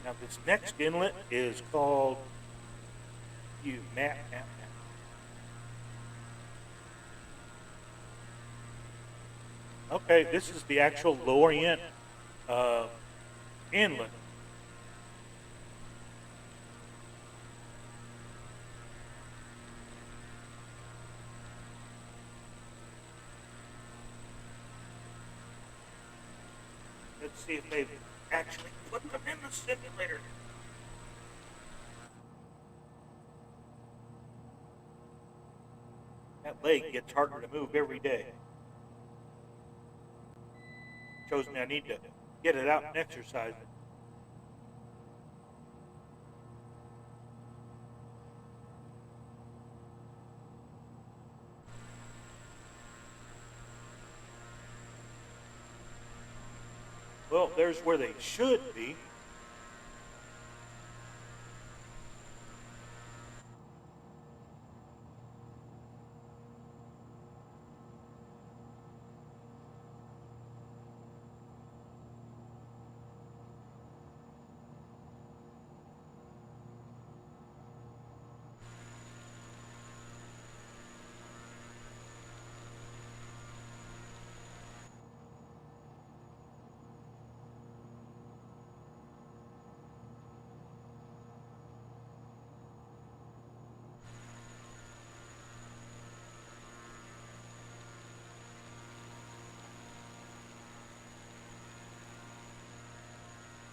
now this next inlet is called map. Okay, this is the actual Lorient inlet. Let's see if they've actually put them in the simulator. That leg gets harder to move every day. Shows me I need to get it out and exercise it. Well, there's where they should be.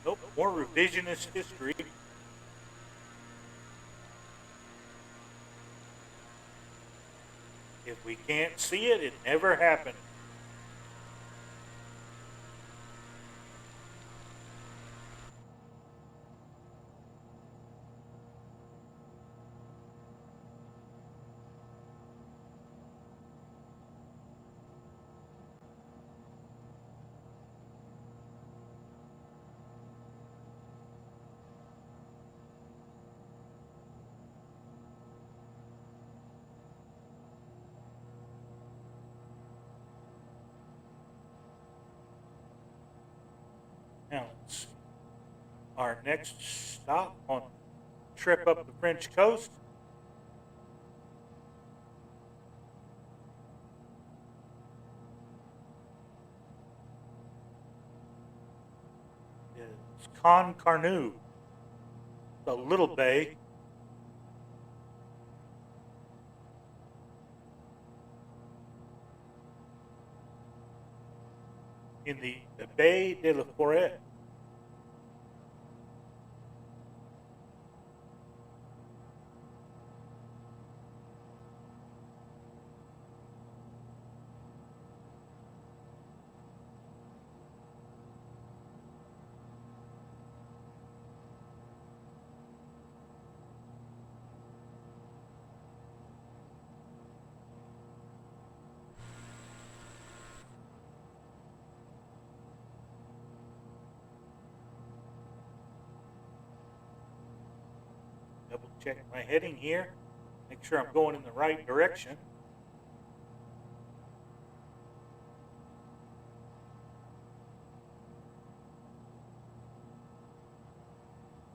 Nope, more revisionist history. If we can't see it, it never happened. Now let's see. Our next stop on trip up the French coast is Concarneau, the little bay. In the Bay de la Forêt. Double check my heading here. Make sure I'm going in the right direction.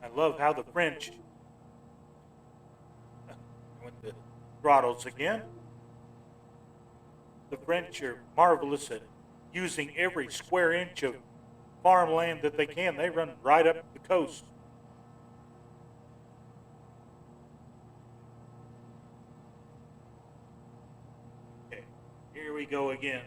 I love how the French, with the throttles again, the French are marvelous at using every square inch of farmland that they can. They run right up the coast. Okay, here we go again.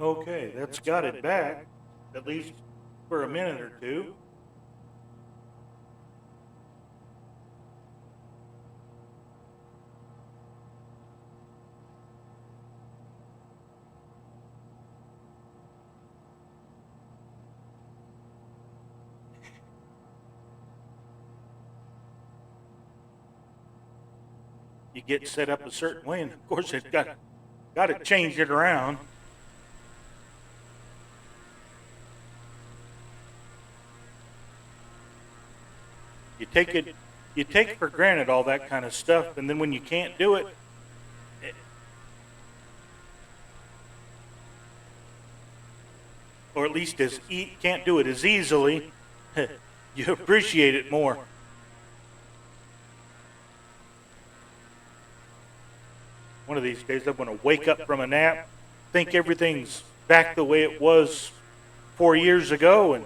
Okay, that's got it back, at least for a minute or two. You get set up a certain way, and of course it's got to change it around. You take for granted all that kind of stuff, and then when you can't do it, or at least can't do it as easily, you appreciate it more. One of these days I'm going to wake up from a nap, think everything's back the way it was 4 years ago, and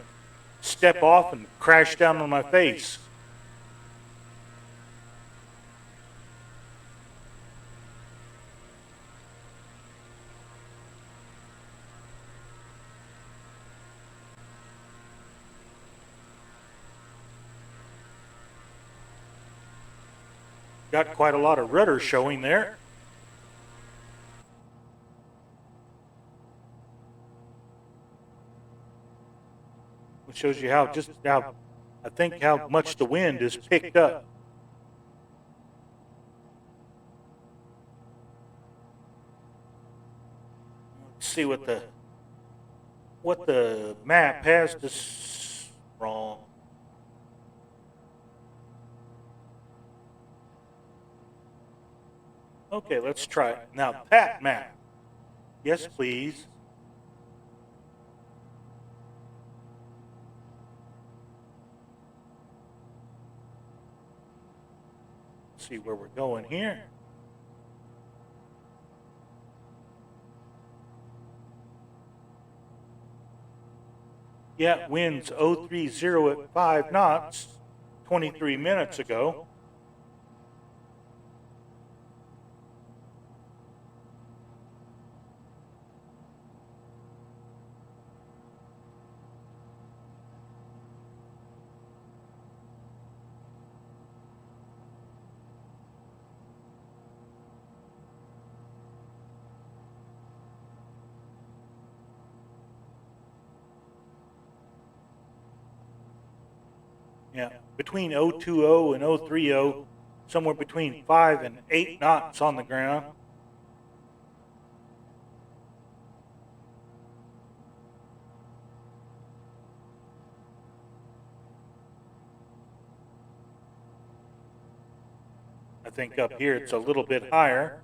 step off and crash down on my face. Got quite a lot of rudder showing there. Which shows you how much the wind is picked up. Let's see what the map has to wrong. Okay, let's try it. Now, that map. Yes, please. Let's see where we're going here. Yeah, winds 030 at 5 knots 23 minutes ago. Yeah, between 020 and 030, somewhere between 5 and 8 knots on the ground. I think up here it's a little bit higher.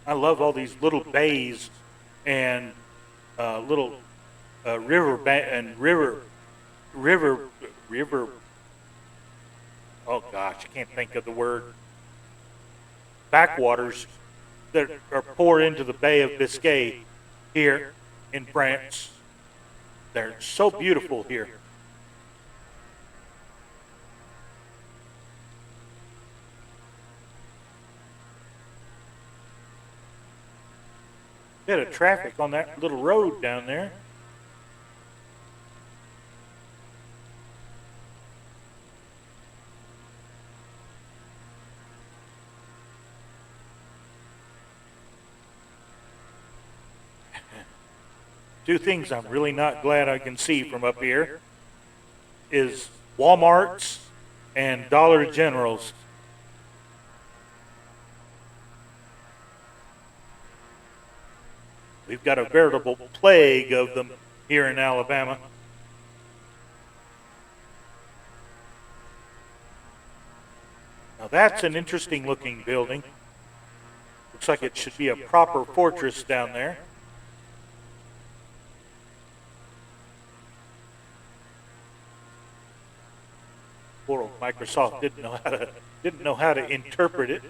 I love all these little bays and little river. Oh gosh, I can't think of the word. Backwaters that are poured into the Bay of Biscay here in France. They're so beautiful here. Bit of traffic on that little road down there. Two things I'm really not glad I can see from up here is Walmarts and Dollar Generals. We've got a veritable plague of them here in Alabama. Now that's an interesting looking building. Looks like it should be a proper fortress down there. Microsoft didn't know how to interpret it.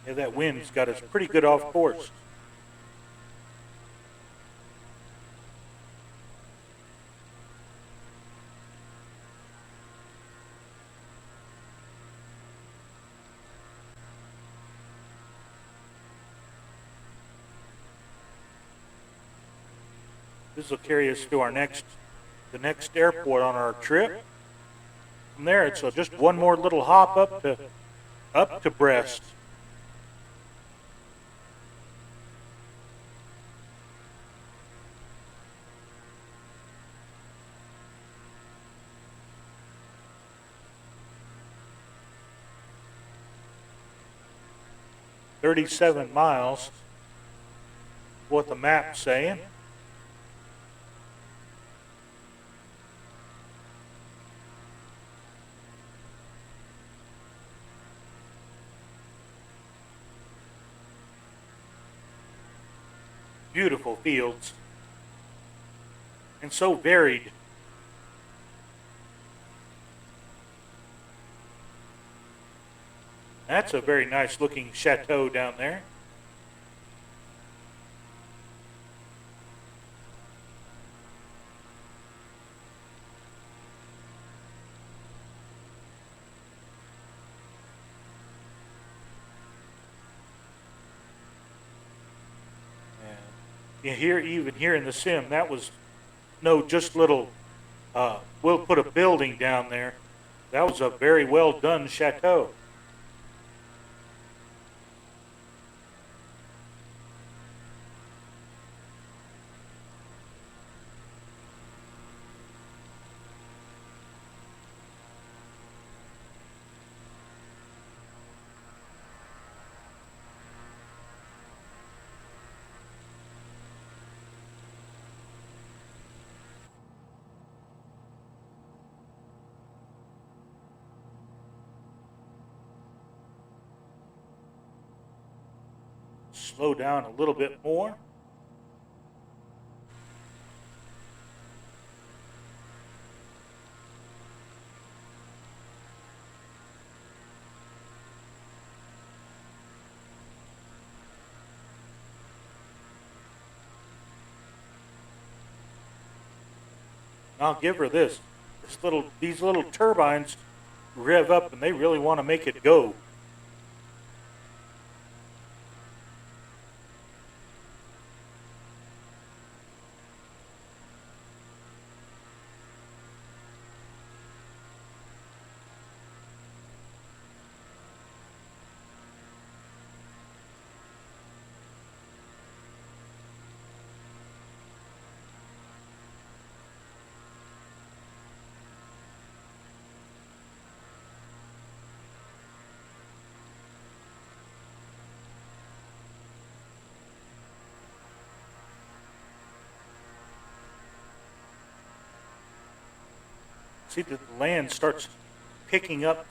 Yeah, that wind's got us pretty good off course. This will carry us to the next airport on our trip. From there, it's just one more little hop up to Brest. "37 miles, what the map's saying. Beautiful fields, and so varied. That's a very nice looking chateau down there. And even here in the sim, that was just little. We'll put a building down there. That was a very well done chateau. Slow down a little bit more. And I'll give her this. These little turbines rev up, and they really want to make it go. See that the land starts picking up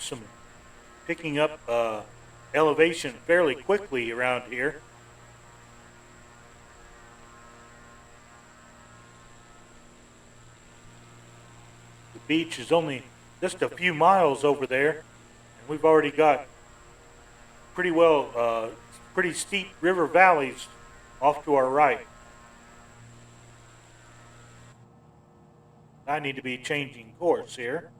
elevation fairly quickly around here. The beach is only just a few miles over there, and we've already got pretty steep river valleys off to our right. I need to be changing course here.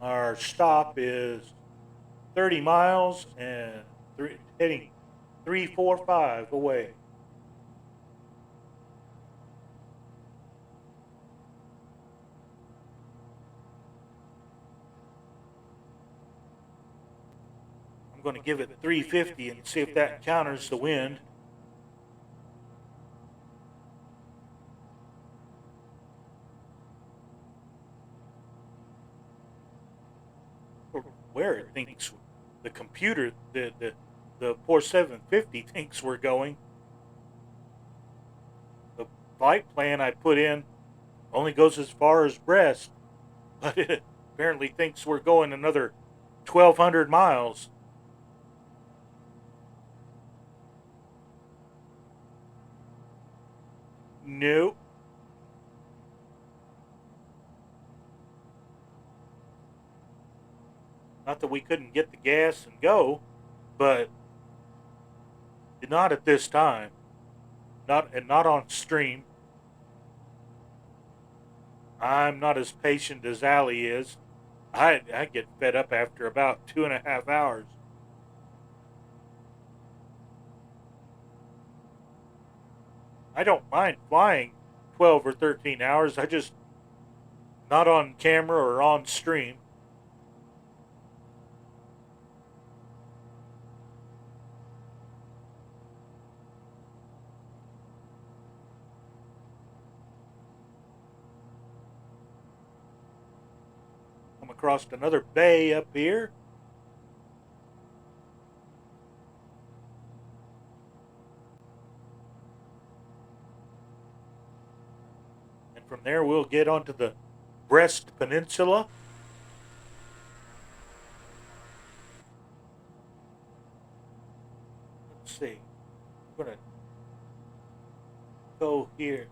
Our stop is 30 miles and heading 345 away. I'm going to give it 350 and see if that counters the wind. where it thinks the computer, the poor 750 thinks we're going. The flight plan I put in only goes as far as Brest, but it apparently thinks we're going another 1,200 miles. Nope. Not that we couldn't get the gas and go, but not at this time. Not on stream. I'm not as patient as Allie is. I get fed up after about 2.5 hours. I don't mind flying 12 or 13 hours. I just not on camera or on stream. Come across another bay up here. And from there we'll get onto the Brest Peninsula. Let's see. I'm gonna go here.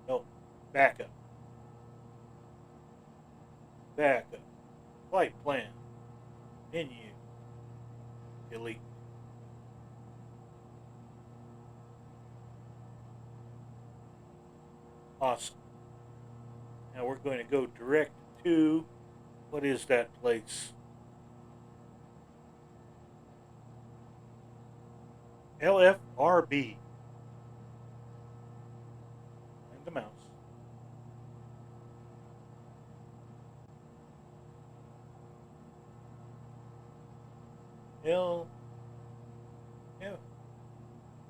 No, back up. Back up. Flight plan. Menu. Delete. Awesome. Now we're going to go direct to, what is that place? LFRB. And the mouse.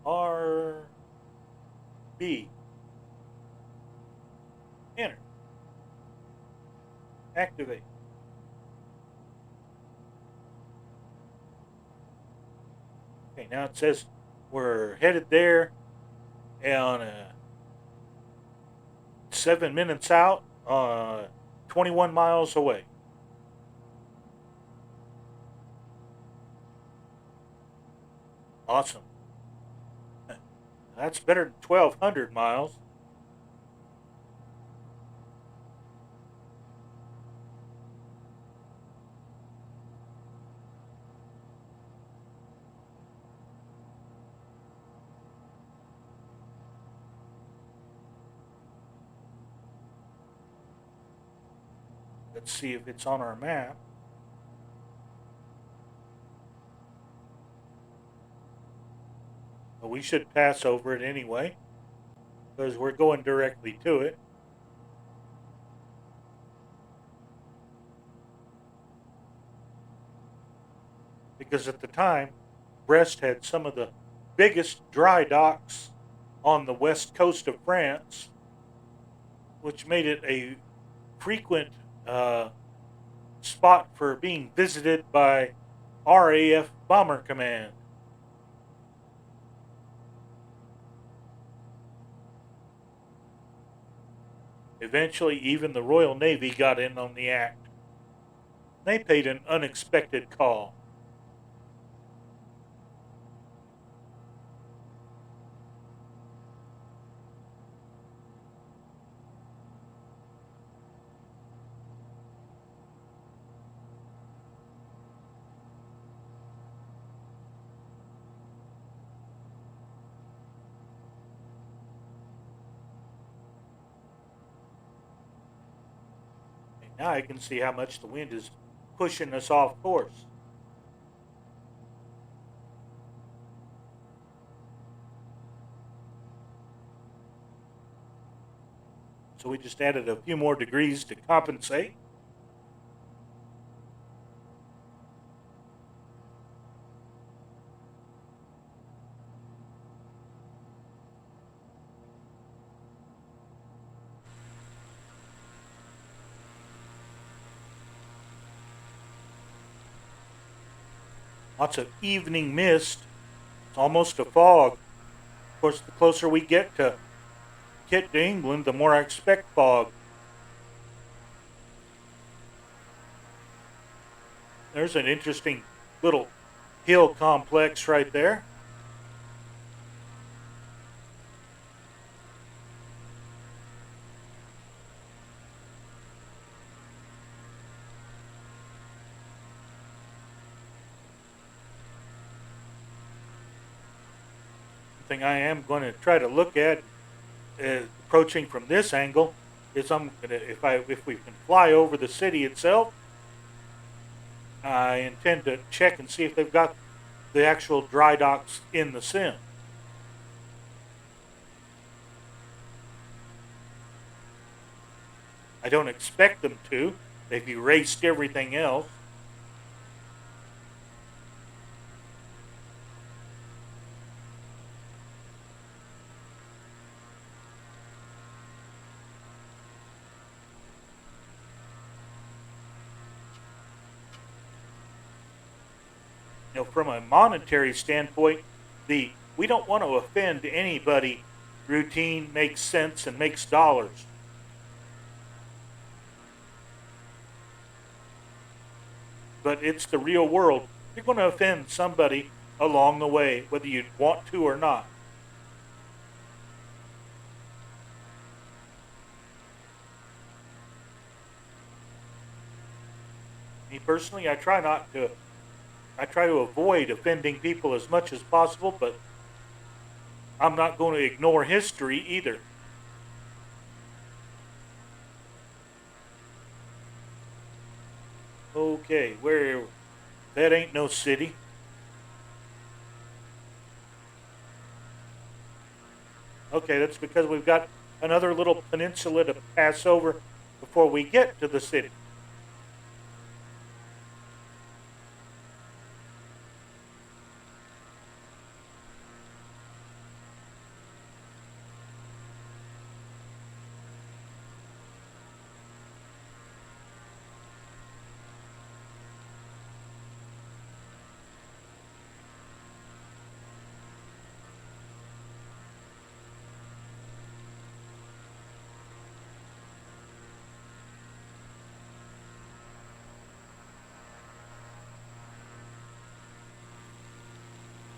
LFRB. Enter. Activate. Okay, now it says we're headed there and 7 minutes out, 21 miles away. Awesome. That's better than 1,200 miles. Let's see if it's on our map. But we should pass over it anyway, because we're going directly to it. Because at the time, Brest had some of the biggest dry docks on the west coast of France, which made it a frequent spot for being visited by RAF Bomber Command. Eventually, even the Royal Navy got in on the act. They paid an unexpected call. And now I can see how much the wind is pushing us off course. So we just added a few more degrees to compensate. Lots of evening mist. It's almost a fog. Of course, the closer we get to England, the more I expect fog. There's an interesting little hill complex right there. Thing I am going to try to look at approaching from this angle is I'm gonna if we can fly over the city itself, I intend to check and see if they've got the actual dry docks in the sim. I don't expect them to. They've erased everything else. From a monetary standpoint, we don't want to offend anybody. Routine makes sense and makes dollars. But it's the real world. You're going to offend somebody along the way, whether you want to or not. Me personally, I try to avoid offending people as much as possible, but I'm not going to ignore history either. Okay, that ain't no city. Okay, that's because we've got another little peninsula to pass over before we get to the city.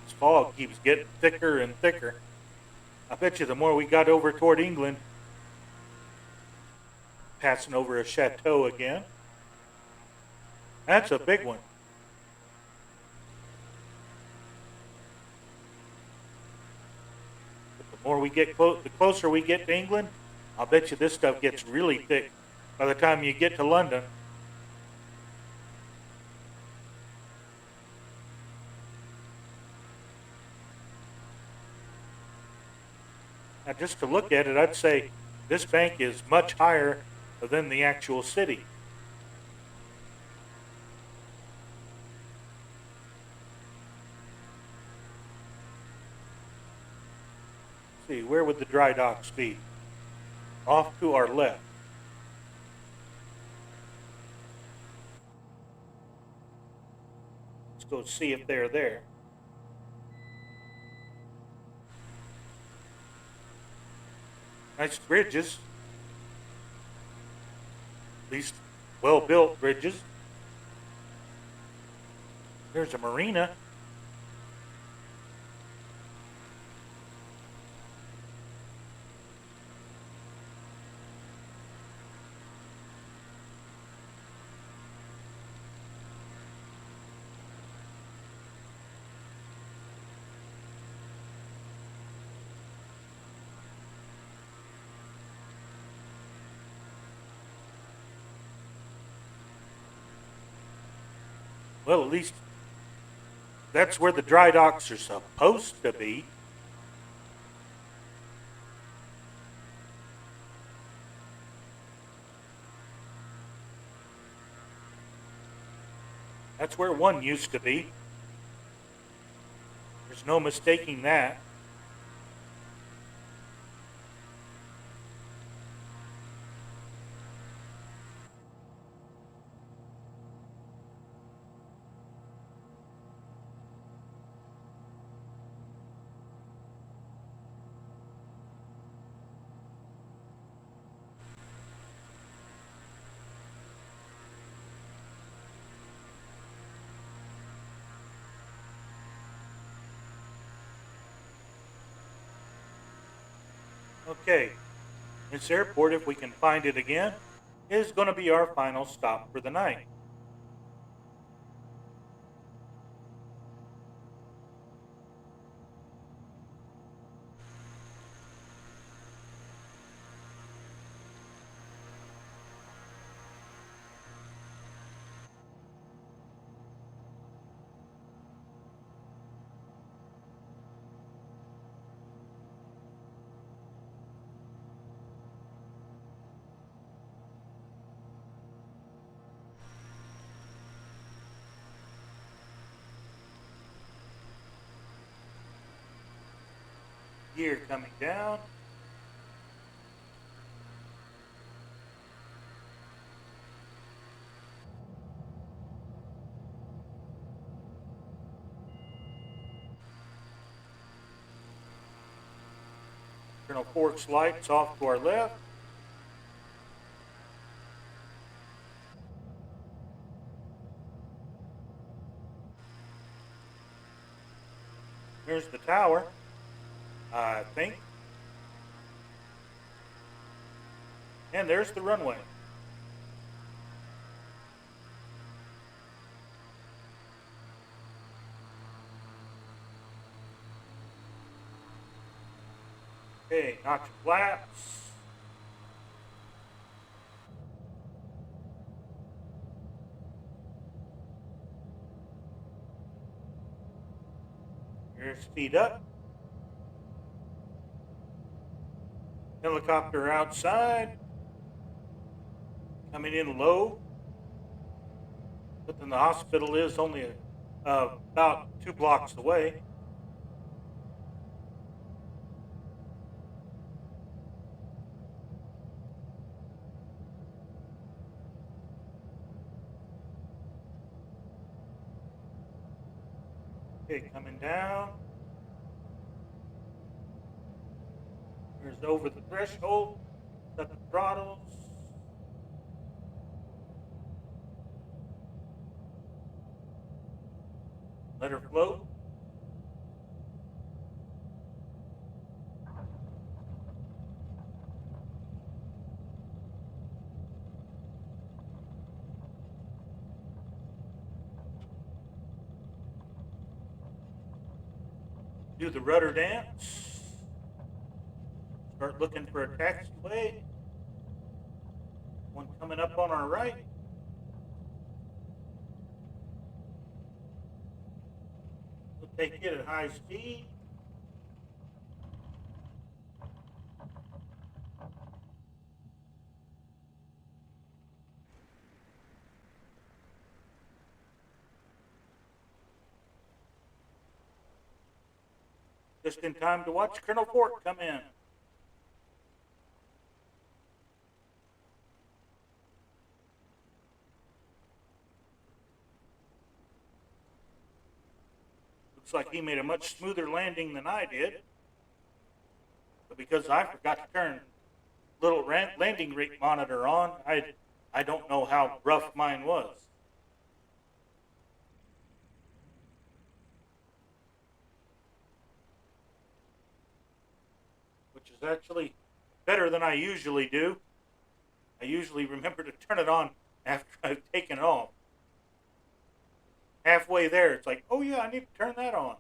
This fog keeps getting thicker and thicker. I bet you the more we got over toward England, passing over a chateau again. That's a big one. But the more we get the closer we get to England, I'll bet you this stuff gets really thick by the time you get to London. Now, just to look at it, I'd say this bank is much higher than the actual city. Let's see, where would the dry docks be? Off to our left. Let's go see if they're there. Nice bridges. At least well-built bridges. There's a marina. Well, at least that's where the dry docks are supposed to be. That's where one used to be. There's no mistaking that. Okay, this airport, if we can find it again, is going to be our final stop for the night. Gear coming down. Colonel Fork's lights off to our left. Here's the tower, I think. And there's the runway. Okay, notch flaps. Here's speed up. Helicopter outside. Coming in low. But then the hospital is only about 2 blocks away. Okay, coming down. Here's over the threshold. Set the throttles. Let her float. Do the rudder dance. Start looking for a taxiway. One coming up on our right. We'll take it at high speed. Just in time to watch Colonel Fork come in. Looks like he made a much smoother landing than I did. But because I forgot to turn little landing rate monitor on, I don't know how rough mine was. Which is actually better than I usually do. I usually remember to turn it on after I've taken off. Halfway there, it's like, oh yeah, I need to turn that on.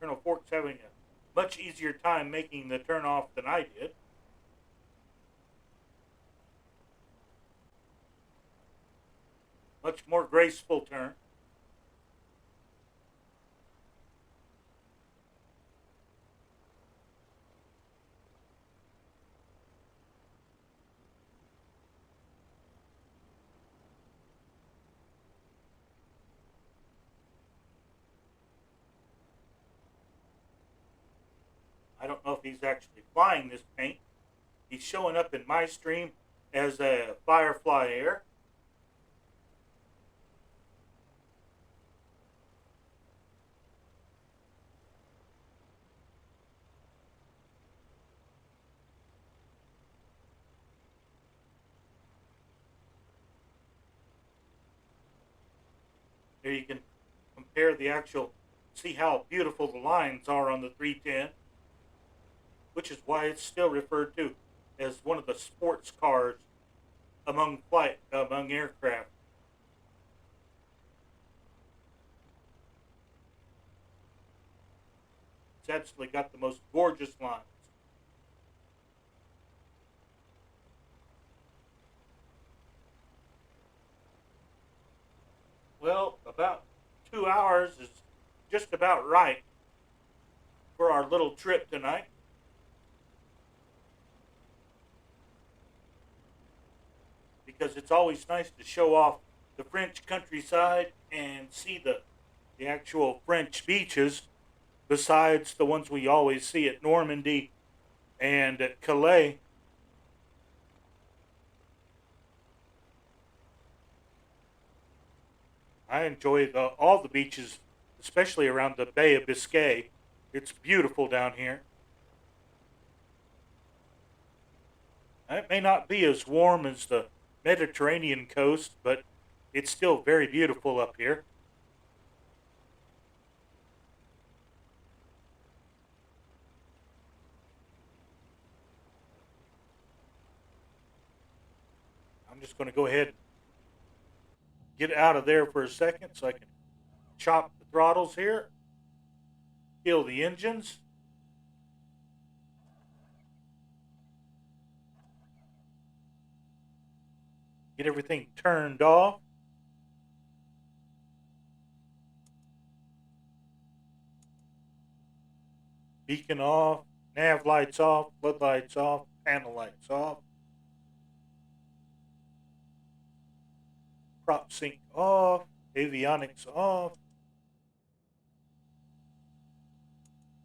Colonel Fork's having a much easier time making the turn off than I did. Much more graceful turn. I don't know if he's actually flying this paint. He's showing up in my stream as a Firefly Air. There you can compare the actual, see how beautiful the lines are on the 310, which is why it's still referred to as one of the sports cars among aircraft. It's absolutely got the most gorgeous lines. Well, about 2 hours is just about right for our little trip tonight. Because it's always nice to show off the French countryside and see the actual French beaches besides the ones we always see at Normandy and at Calais. I enjoy all the beaches, especially around the Bay of Biscay. It's beautiful down here. It may not be as warm as the Mediterranean coast, but it's still very beautiful up here. I'm just going to go ahead and get out of there for a second so I can chop the throttles here, kill the engines. Get everything turned off. Beacon off, nav lights off, floodlights off, panel lights off. Prop sync off, avionics off.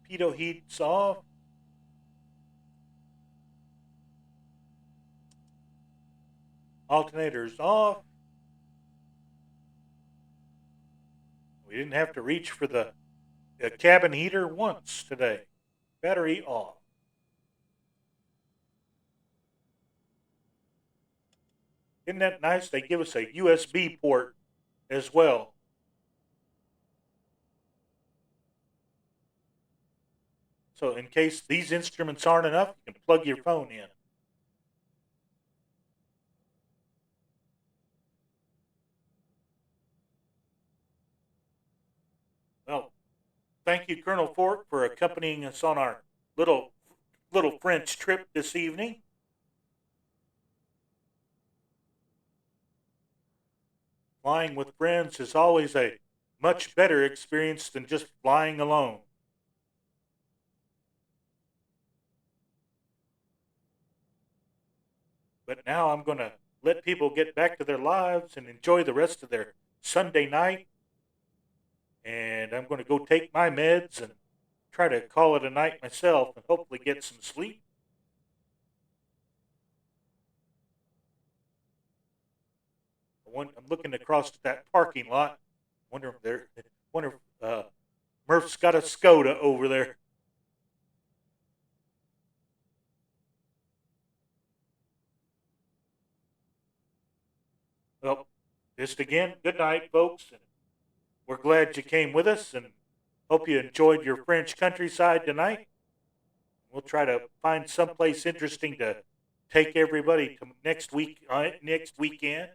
Pitot heats off. Alternators off. We didn't have to reach for the cabin heater once today. Battery off. Isn't that nice? They give us a USB port as well. So in case these instruments aren't enough, you can plug your phone in. Well, thank you, Colonel Fort, for accompanying us on our little French trip this evening. Flying with friends is always a much better experience than just flying alone. But now I'm going to let people get back to their lives and enjoy the rest of their Sunday night. And I'm going to go take my meds and try to call it a night myself and hopefully get some sleep. I'm looking across that parking lot. Wonder if Murph's got a Skoda over there. Well, just again, good night, folks. And we're glad you came with us and hope you enjoyed your French countryside tonight. We'll try to find someplace interesting to take everybody to next weekend,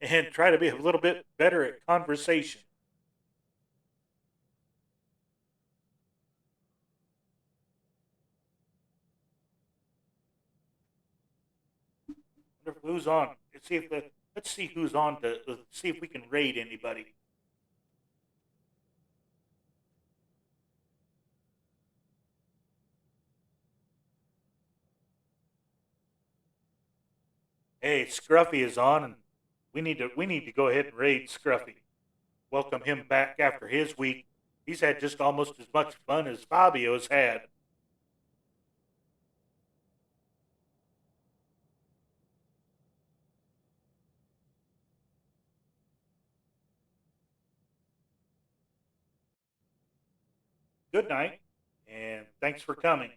and try to be a little bit better at conversation. Wonder who's on. Let's see who's on to see if we can raid anybody. Hey, Scruffy is on, and we need to go ahead and raid Scruffy. Welcome him back after his week. He's had just almost as much fun as Fabio's had. Good night, and thanks for coming.